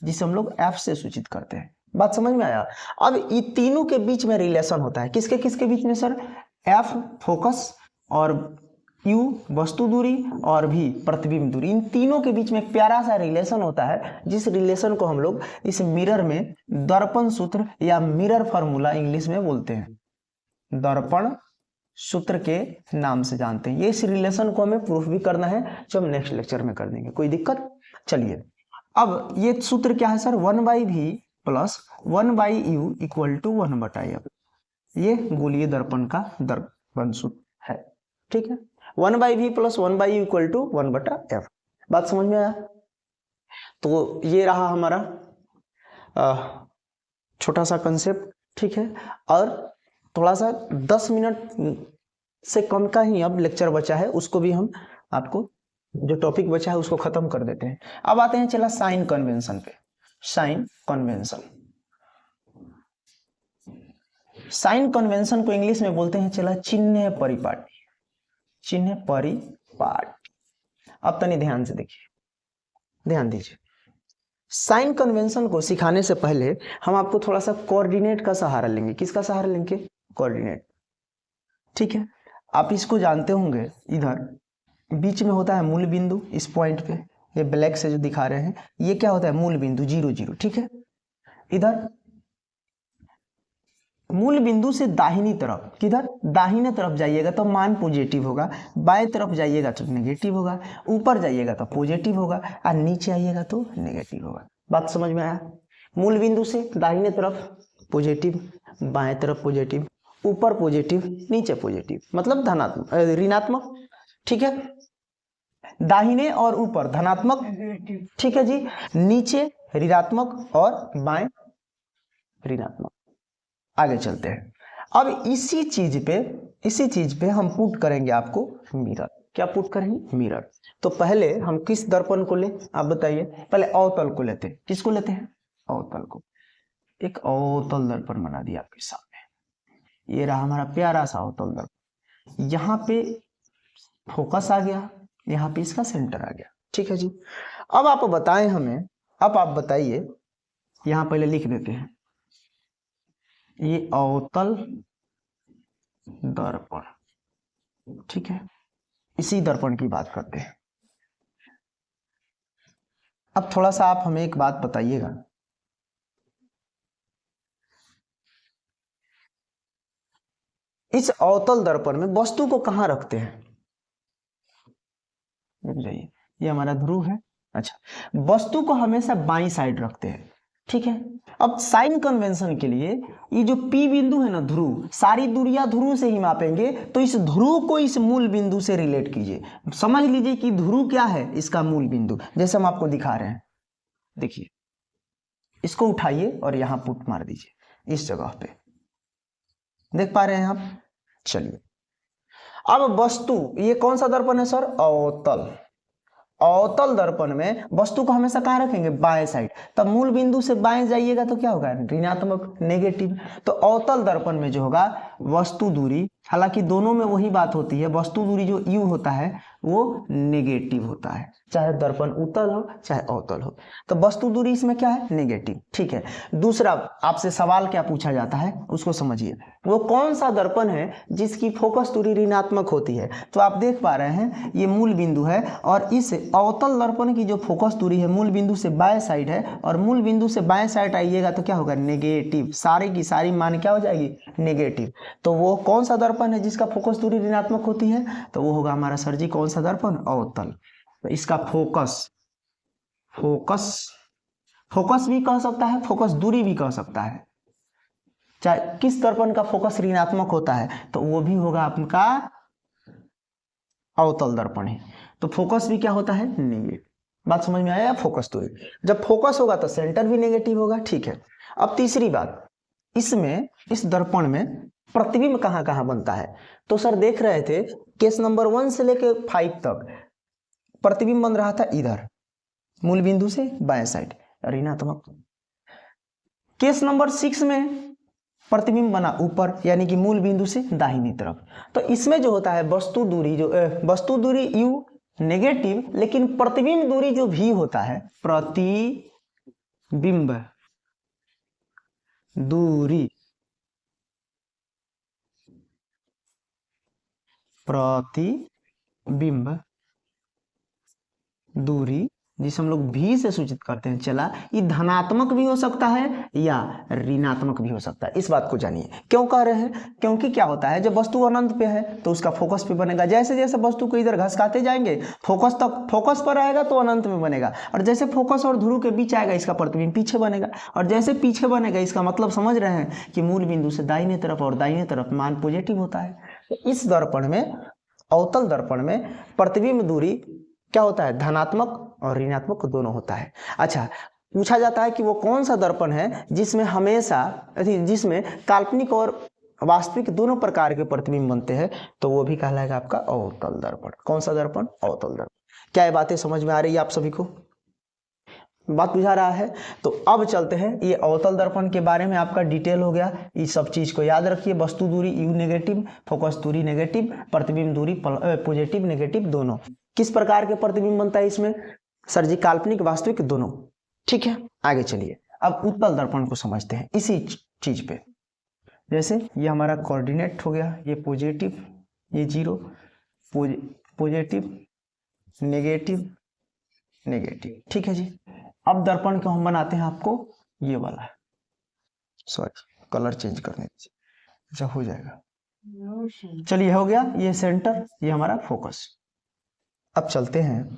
जिसे हम लोग एफ से सूचित करते हैं। बात समझ में आया? अब ये तीनों के बीच में रिलेशन होता है। किसके किसके बीच में सर? एफ फोकस और यू वस्तु दूरी और भी प्रतिबिंब दूरी, इन तीनों के बीच में एक प्यारा सा रिलेशन होता है, जिस रिलेशन को हम लोग इस मिरर में दर्पण सूत्र या मिरर फॉर्मूला इंग्लिश में बोलते हैं, दर्पण सूत्र के नाम से जानते हैं। ये इस रिलेशन को हमें प्रूफ भी करना है, जो हम नेक्स्ट लेक्चर में कर देंगे, कोई दिक्कत? चलिए, अब ये सूत्र क्या है sir? 1/v plus 1/u equal to 1/f। ये गोलीय दर्पण का दर्पण सूत्र है। ठीक है, 1/v plus 1/u equal to 1/f। बात समझ में आया? तो ये रहा हमारा छोटा सा कंसेप्ट। ठीक है, और थोड़ा सा 10 मिनट से कम का ही अब लेक्चर बचा है, उसको भी हम आपको जो टॉपिक बचा है उसको खत्म कर देते हैं। अब आते हैं चला साइन कन्वेंशन पे। साइन कन्वेंशन, साइन कन्वेंशन को इंग्लिश में बोलते हैं चला चिन्ह परिपाटी। चिन्ह परिपाटी। अब तनी ध्यान से देखिए, ध्यान दीजिए। साइन कन्वेंशन को सिखाने से पहले हम आपको थोड़ा सा कोऑर्डिनेट का सहारा लेंगे। किसका सहारा लेंगे? कोऑर्डिनेट। ठीक है, आप इसको जानते होंगे, इधर बीच में होता है मूल बिंदु, इस पॉइंट पे ये ब्लैक से जो दिखा रहे हैं ये क्या होता है? मूल बिंदु 0 0। ठीक है, इधर मूल बिंदु से दाहिनी तरफ, किधर? दाहिने तरफ जाइएगा तो मान पॉजिटिव होगा, बाएं तरफ जाइएगा तो नेगेटिव होगा, ऊपर जाइएगा तो पॉजिटिव होगा और नीचे आइएगा तो नेगेटिव होगा। बात समझ में आया? मूल बिंदु से दाहिने तरफ पॉजिटिव, बाएं तरफ पॉजिटिव, ऊपर पॉजिटिव, नीचे पॉजिटिव, मतलब धनात्मक ऋणात्मक। ठीक है, दाहिने और ऊपर धनात्मक। ठीक है जी, नीचे ऋणात्मक और बाएं ऋणात्मक। आगे चलते हैं। अब इसी चीज पे हम पुट करेंगे आपको मिरर। क्या पुट करेंगे? मिरर। तो पहले हम किस दर्पण को लें आप बताइए? पहले अवतल को लेते हैं। किसको लेते हैं? अवतल को। एक अवतल दर्पण बना दिया आपके सामने, ये रहा हमारा प्यारा सा अवतल दर्पण। यहाँ पे फोकस आ गया, यहाँ पे इसका सेंटर आ गया। ठीक है जी, अब आप बताएं हमें, अब आप बताइए, यहाँ पहले लिख देते हैं, ये अवतल दर्पण। ठीक है, इसी दर्पण की बात करते हैं। अब थोड़ा सा आप हमें एक बात बताइएगा, इस अवतल दर्पण में वस्तु को कहाँ रखते हैं? रुक जाइए, ये हमारा ध्रुव है। अच्छा, वस्तु को हमेशा बाईं साइड रखते हैं, ठीक है। अब साइन कन्वेंशन के लिए ये जो P बिंदु है ना, ध्रुव, सारी दूरियां ध्रुव से ही मापेंगे, तो इस ध्रुव को इस मूल बिंदु से रिलेट कीजिए। समझ लीजिए कि ध्रुव क्या है, इसका मूल बिंदु, जैसे हम आपको दिखा रहे हैं। देखिए, इसको उठाइए और यहां पुट मार दीजिए इस जगह पे, देख पा रहे हैं आप? चलिए, अब वस्तु, ये कौन सा दर्पण है सर? अवतल। अवतल दर्पण में वस्तु को हमेशा कहाँ रखेंगे? बाएं साइड। तब मूल बिंदु से बाएं जाइएगा तो क्या होगा? ऋणात्मक, नेगेटिव। तो अवतल दर्पण में जो होगा वस्तु दूरी, हालांकि दोनों में वही बात होती है, वस्तु दूरी जो U होता है वो नेगेटिव होता है, चाहे दर्पण उत्तल हो चाहे अवतल हो। तो वस्तु दूरी इसमें क्या है? नेगेटिव, ठीक है। दूसरा, आपसे सवाल क्या पूछा जाता है उसको समझिए, वो कौन सा दर्पण है जिसकी फोकस दूरी ऋणात्मक होती है? तो आप देख पा रहे हैं ये मूल बिंदु है, और इस अवतल दर्पण की जो फोकस दूरी है मूल बिंदु से बाएं साइड है, और मूल बिंदु से बाएं साइड आइएगा तो क्या होगा? नेगेटिव। सारी की सारी मान क्या हो जाएगी? नेगेटिव। तो वो कौन सा दर्पण है जिसका फोकस दूरी ऋणात्मक होती है? तो वो होगा हमारा सर जी कौन सा दर्पण? अवतल। तो इसका फोकस, फोकस, फोकस भी कह सकता है, फोकस दूरी भी कह सकता है। चाहे किस दर्पण का फोकस ऋणात्मक होता है तो वो भी होगा आपका अवतल दर्पण है। तो फोकस भी क्या होता है? नेगेटिव। बात समझ में आया? फोकस दूरी, जब फोकस होगा तो सेंटर भी नेगेटिव होगा, ठीक है। अब तीसरी बात, इसमें, इस दर्पण में प्रतिबिंब कहाँ कहाँ बनता है? तो सर देख रहे थे केस नंबर 1 से लेके 5 तक प्रतिबिंब बन रहा था इधर, मूल बिंदु से बाएं साइड, ऋणात्मक। केस नंबर 6 में प्रतिबिंब बना ऊपर, यानी कि मूल बिंदु से दाहिनी तरफ। तो इसमें जो होता है वस्तु दूरी, जो वस्तु दूरी U नेगेटिव, लेकिन प्रतिबिंब दूरी जो V होता है, प्रतिबिंब दूरी, प्रतिबिंब दूरी जिसे हम लोग V से सूचित करते हैं, चला, ये धनात्मक भी हो सकता है या ऋणात्मक भी हो सकता है। इस बात को जानिए क्यों कह रहे हैं, क्योंकि क्या होता है जब वस्तु अनंत पे है तो उसका फोकस पे बनेगा, जैसे जैसे वस्तु को इधर घसकाते जाएंगे फोकस तक, फोकस पर आएगा तो अनंत में बनेगा, और जैसे फोकस और ध्रुव के बीच आएगा इसका प्रतिबिंब पीछे बनेगा, और जैसे पीछे बनेगा इसका मतलब समझ रहे हैं कि मूल बिंदु से दाहिने तरफ और दाहिने तरफ मान पॉजिटिव होता है। तो इस दर्पण में, अवतल दर्पण में प्रतिबिंब दूरी क्या होता है? धनात्मक और ऋणात्मक दोनों होता है। अच्छा, पूछा जाता है कि वो कौन सा दर्पण है जिसमें हमेशा, जिसमें काल्पनिक और वास्तविक दोनों प्रकार के प्रतिबिंब बनते हैं, तो वो भी कहलाएगा आपका अवतल दर्पण। कौन सा दर्पण? अवतल दर्पण। क्या ये बातें समझ में आ रही है आप सभी को? बात बुझा रहा है? तो अब चलते हैं, ये अवतल दर्पण के बारे में आपका डिटेल हो गया, इस सब चीज को याद रखिए। वस्तु दूरी U नेगेटिव, फोकस दूरी नेगेटिव, प्रतिबिंब दूरी पॉजिटिव नेगेटिव दोनों। किस प्रकार के प्रतिबिंब बनता है इसमें? सर जी काल्पनिक वास्तविक दोनों, ठीक है। आगे चलिए, अब उत्तल दर्पण को समझते हैं इसी चीज पे। जैसे ये हमारा कोऑर्डिनेट हो गया, ये पॉजिटिव, ये 0, पॉजिटिव, नेगेटिव, नेगेटिव, ठीक है जी। अब दर्पण को हम बनाते हैं आपको ये वाला, सॉरी कलर चेंज करने दीजिए, अच्छा हो जाएगा। चलिए हो गया, ये सेंटर, ये हमारा फोकस। अब चलते हैं,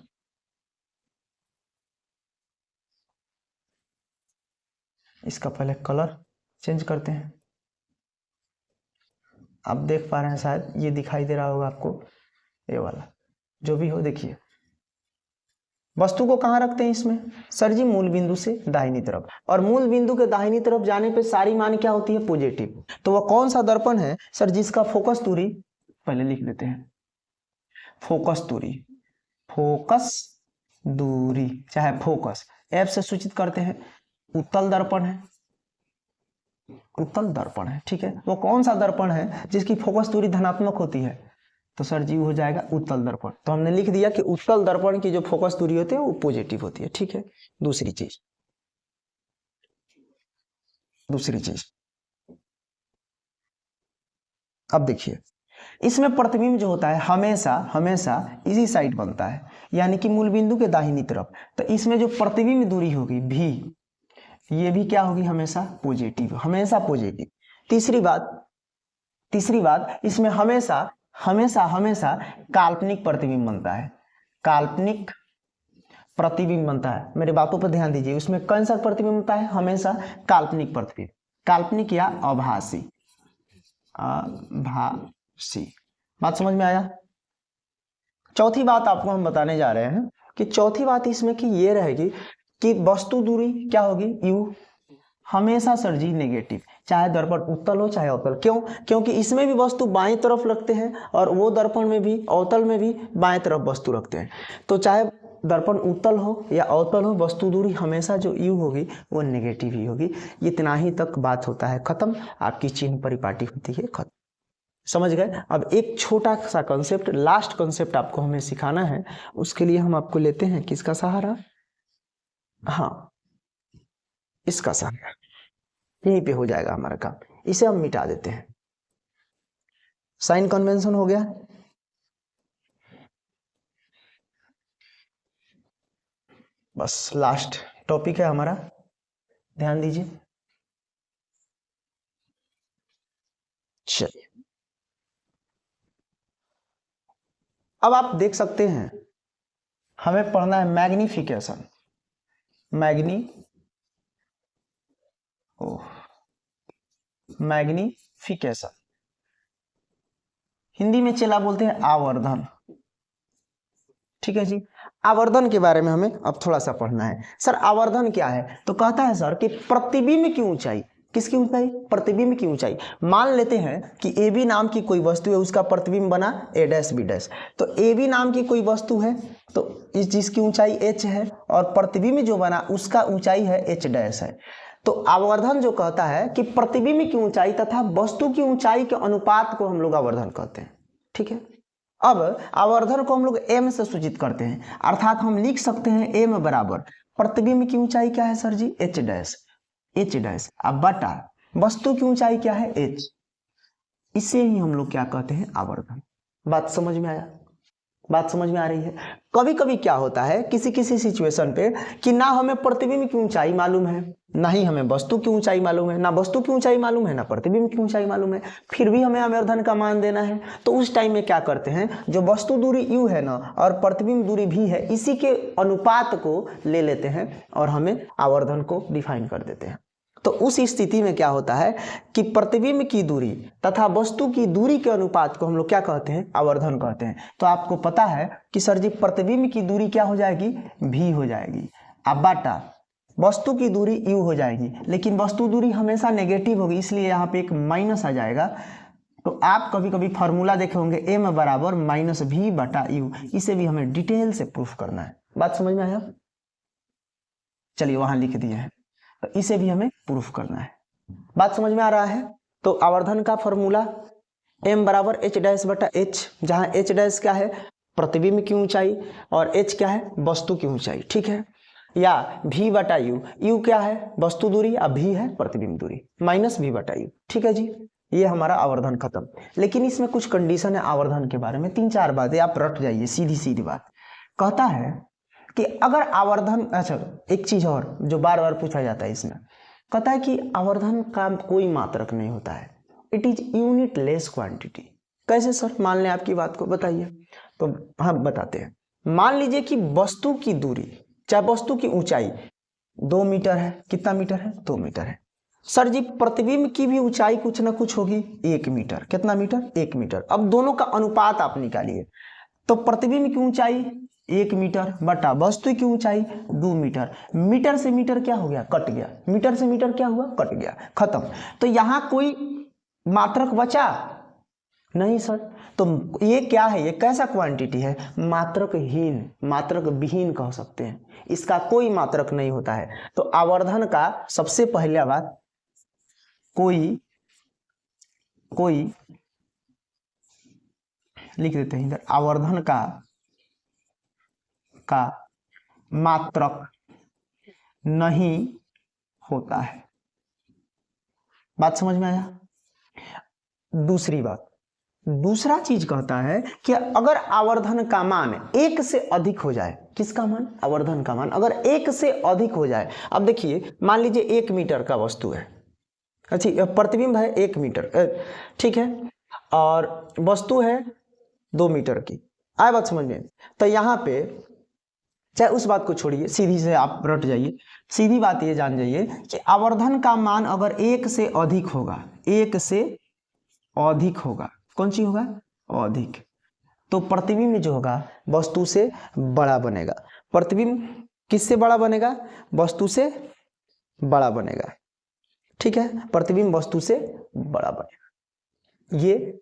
इसका पहले कलर चेंज करते हैं। आप देख पा रहे हैं, शायद ये दिखाई दे रहा होगा आपको, ये वाला जो भी हो। देखिए वस्तु को कहाँ रखते हैं इसमें? सर जी मूल बिंदु से दाहिनी तरफ, और मूल बिंदु के दाहिनी तरफ जाने पे सारी मान क्या होती है? पॉजिटिव। तो वह कौन सा दर्पण है सर जिसका फोकस दूरी, पहले लिख लेते हैं, फोकस दूरी, फोकस दूरी चाहे फोकस F से सूचित करते हैं, उत्तल दर्पण है, उत्तल दर्पण है, ठीक है। वो कौन सा दर्पण है जिसकी फोकस दूरी धनात्मक होती है? तो सर जी हो जाएगा उत्तल दर्पण। तो हमने लिख दिया कि उत्तल दर्पण की जो फोकस दूरी होती है वो पॉजिटिव होती है, ठीक है। दूसरी चीज, दूसरी चीज, अब देखिए इसमें प्रतिबिंब जो होता है हमेशा हमेशा इसी साइड बनता है, यानी कि मूल बिंदु के दाहिनी तरफ, तो इसमें जो प्रतिबिंब दूरी होगी भी, ये भी क्या होगी, हमेशा पॉजिटिव, हमेशा पॉजिटिव। तीसरी बात इसमें हमेशा हमेशा हमेशा काल्पनिक प्रतिबिंब बनता है, काल्पनिक प्रतिबिंब बनता है। मेरे बातों पर ध्यान दीजिए, उसमें कौन सा प्रतिबिंब बनता है, हमेशा काल्पनिक प्रतिबिंब, काल्पनिक या आभासी, आभासी। बात समझ में आया। चौथी बात आपको हम बताने जा रहे हैं कि चौथी बात इसमें कि ये रहेगी कि वस्तु दूरी क्या होगी, यू, हमेशा सर जी नेगेटिव, चाहे दर्पण उत्तल हो चाहे अवतल। क्यों? क्योंकि इसमें भी वस्तु बाएं तरफ रखते हैं और वो दर्पण में भी, अवतल में भी बाएं तरफ वस्तु रखते हैं। तो चाहे दर्पण उत्तल हो या अवतल हो, वस्तु दूरी हमेशा जो यू होगी वो नेगेटिव ही होगी। इतना ही तक बात होता है खत्म, आपकी चिन्ह परिपाटी होती है खत्म। समझ गए। अब एक छोटा सा कंसेप्ट, लास्ट कंसेप्ट आपको हमें सिखाना है, उसके लिए हम आपको लेते हैं किसका सहारा, हाँ इसका सहारा, यहीं पे हो जाएगा हमारा काम। इसे हम मिटा देते हैं, साइन कन्वेंशन हो गया। बस लास्ट टॉपिक है हमारा, ध्यान दीजिए। चलिए अब आप देख सकते हैं, हमें पढ़ना है मैग्निफिकेशन, मैग्निफिकेशन, हिंदी में चेला बोलते हैं आवर्धन। ठीक है जी, आवर्धन के बारे में हमें अब थोड़ा सा पढ़ना है। सर आवर्धन क्या है? तो कहता है सर कि प्रतिबिंब की ऊंचाई, किसकी ऊंचाई? प्रतिबिंब की ऊंचाई। मान लेते हैं कि ए बी नाम की कोई वस्तु है, उसका प्रतिबिंब बना ए डैश बी डैश। तो ए बी नाम की कोई वस्तु है, तो इस जिसकी ऊंचाई एच है और प्रतिबिंब जो बना उसका ऊंचाई है एच डैश है। तो आवर्धन जो कहता है कि प्रतिबिंब की ऊंचाई तथा वस्तु की ऊंचाई के अनुपात को हम लोग आवर्धन कहते हैं। ठीक है, अब आवर्धन को हम लोग m से सूचित करते हैं, अर्थात हम लिख सकते हैं m बराबर प्रतिबिंब की ऊंचाई क्या है सर जी, h डैश, अब बटा वस्तु की ऊंचाई क्या है h, इसे ही हम लोग क्या कहते हैं, आवर्धन। बात समझ में आया? बात समझ में आ रही है। कभी कभी क्या होता है किसी किसी सिचुएशन पे कि ना हमें प्रतिबिंब की ऊंचाई मालूम है, ना ही हमें वस्तु की ऊंचाई मालूम है, ना वस्तु की ऊंचाई मालूम है, ना प्रतिबिंब की ऊंचाई मालूम है, फिर भी हमें आवर्धन का मान देना है। तो उस टाइम में क्या करते हैं, जो वस्तु दूरी u है ना और प्रतिबिंब दूरी v है, इसी के अनुपात को ले लेते हैं और हमें आवर्धन को डिफाइन कर देते हैं। तो उस स्थिति में क्या होता है कि प्रतिबिंब की दूरी तथा वस्तु की दूरी के अनुपात को हम लोग क्या कहते हैं, आवर्धन कहते हैं। तो आपको पता है कि सर जी प्रतिबिंब की दूरी क्या हो जाएगी, v हो जाएगी, अब बाटा वस्तु की दूरी u हो जाएगी, लेकिन वस्तु दूरी हमेशा नेगेटिव होगी, इसलिए यहाँ पे एक माइनस आ जाएगा। तो आप कभी कभी फॉर्मूला देखे होंगे m बराबर माइनस v बटा u, इसे भी हमें डिटेल से प्रूफ करना है। बात समझ में आया? चलिए वहां लिख दिए हैं, तो इसे भी हमें प्रूफ करना है। बात समझ में आ रहा है? तो आवर्धन का फॉर्मूला m बराबर h डैश बटा h, जहां h डैश क्या है, प्रतिबिंब की ऊंचाई और h क्या है, वस्तु की ऊंचाई। ठीक है, या v बटा u, u क्या है, वस्तु दूरी, अब v है प्रतिबिंब दूरी, माइनस v बटा u। ठीक है जी, ये हमारा आवर्धन खत्म। लेकिन इसमें कुछ कंडीशन है आवर्धन के बारे में, 3-4 बातें आप रट जाइए, सीधी सीधी बात। कहता है कि अगर आवर्धन, अच्छा एक चीज और जो बार बार पूछा जाता है इसमें, कहता है कि आवर्धन का कोई मात्रक नहीं होता है, it is unit less quantity. कैसे सर? मान लें आपकी बात को, बताइए। तो हम बताते हैं। मान लीजिए कि वस्तु की दूरी, चाहे वस्तु की ऊंचाई 2 मीटर है, कितना मीटर है, 2 मीटर है। सर जी प्रतिबिंब की भी ऊंचाई कुछ ना कुछ होगी, 1 मीटर, कितना मीटर, 1 मीटर। अब दोनों का अनुपात आप निकालिए, तो प्रतिबिंब की ऊंचाई 1 मीटर बटा वस्तु की ऊंचाई 2 मीटर, मीटर से मीटर क्या हो गया, कट गया, मीटर से मीटर क्या हुआ, कट गया, खत्म। तो यहां कोई मात्रक बचा नहीं सर। तो ये क्या है, ये कैसा क्वांटिटी है, मात्रकहीन, मात्रक विहीन कह सकते हैं, इसका कोई मात्रक नहीं होता है। तो आवर्धन का सबसे पहला बात, कोई लिख देते हैं इधर, आवर्धन का मात्रक नहीं होता है। बात समझ में आया? दूसरी बात, दूसरा चीज कहता है कि अगर आवर्धन का मान 1 से अधिक हो जाए, किसका मान? आवर्धन का मान अगर 1 से अधिक हो जाए। अब देखिए मान लीजिए 1 मीटर का वस्तु है, अच्छा प्रतिबिंब है 1 मीटर, ठीक है, और वस्तु है 2 मीटर की, आए बात समझ में? तो यहाँ पे चाहे उस बात को छोड़िए, सीधी से आप रट जाइए, सीधी बात ये जान जाइए कि आवर्धन का मान अगर 1 से अधिक होगा, 1 से अधिक होगा, कौन सी होगा? अधिक, तो प्रतिबिंब जो होगा वस्तु से बड़ा बनेगा। प्रतिबिंब किससे बड़ा बनेगा? वस्तु से बड़ा बनेगा, ठीक है, प्रतिबिंब वस्तु से बड़ा बनेगा। ये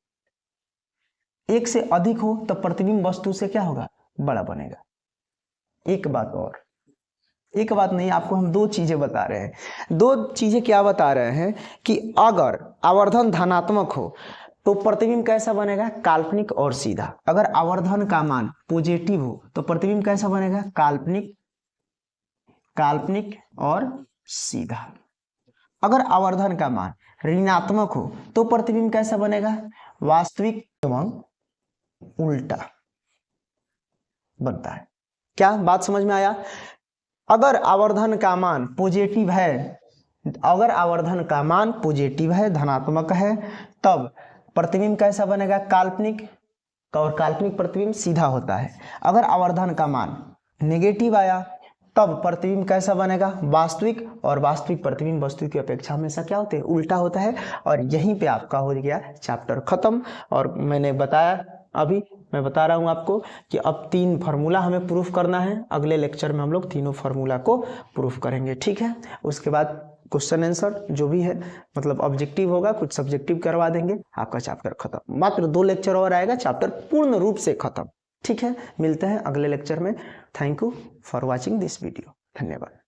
1 से अधिक हो तो प्रतिबिंब वस्तु से क्या होगा? बड़ा बनेगा। एक बात और, एक बात नहीं, आपको हम 2 चीजें बता रहे हैं। 2 चीजें क्या बता रहे हैं कि अगर आवर्धन धनात्मक हो तो प्रतिबिंब कैसा बनेगा? काल्पनिक और सीधा। अगर आवर्धन का मान पॉजिटिव हो तो प्रतिबिंब कैसा बनेगा? काल्पनिक, काल्पनिक और सीधा। अगर आवर्धन का मान ऋणात्मक हो तो प्रतिबिंब कैसा बनेगा? वास्तविक एवं उल्टा बनता है। क्या बात समझ में आया? अगर आवर्धन का मान पॉजिटिव है, अगर आवर्धन का मान पॉजिटिव है, धनात्मक है, तब प्रतिबिंब कैसा बनेगा? काल्पनिक, और काल्पनिक प्रतिबिंब सीधा होता है। अगर आवर्धन का मान नेगेटिव आया तब प्रतिबिंब कैसा बनेगा? वास्तविक, और वास्तविक प्रतिबिंब वस्तु की अपेक्षा हमेशा क्या होते हैं? उल्टा होता है। और यहीं पे आपका हो गया चैप्टर खत्म। और मैंने बताया, अभी मैं बता रहा हूं आपको कि अब 3 फार्मूला हमें प्रूफ करना है। अगले लेक्चर में हम लोग तीनों फार्मूला को प्रूफ करेंगे, ठीक है। उसके बाद क्वेश्चन आंसर जो भी है, मतलब ऑब्जेक्टिव होगा, कुछ सब्जेक्टिव करवा देंगे, आपका चैप्टर खत्म। मात्र 2 लेक्चर और आएगा, चैप्टर पूर्ण रूप से खत्म, ठीक है। मिलते हैं अगले लेक्चर में। Thank you for watching this video. धन्यवाद।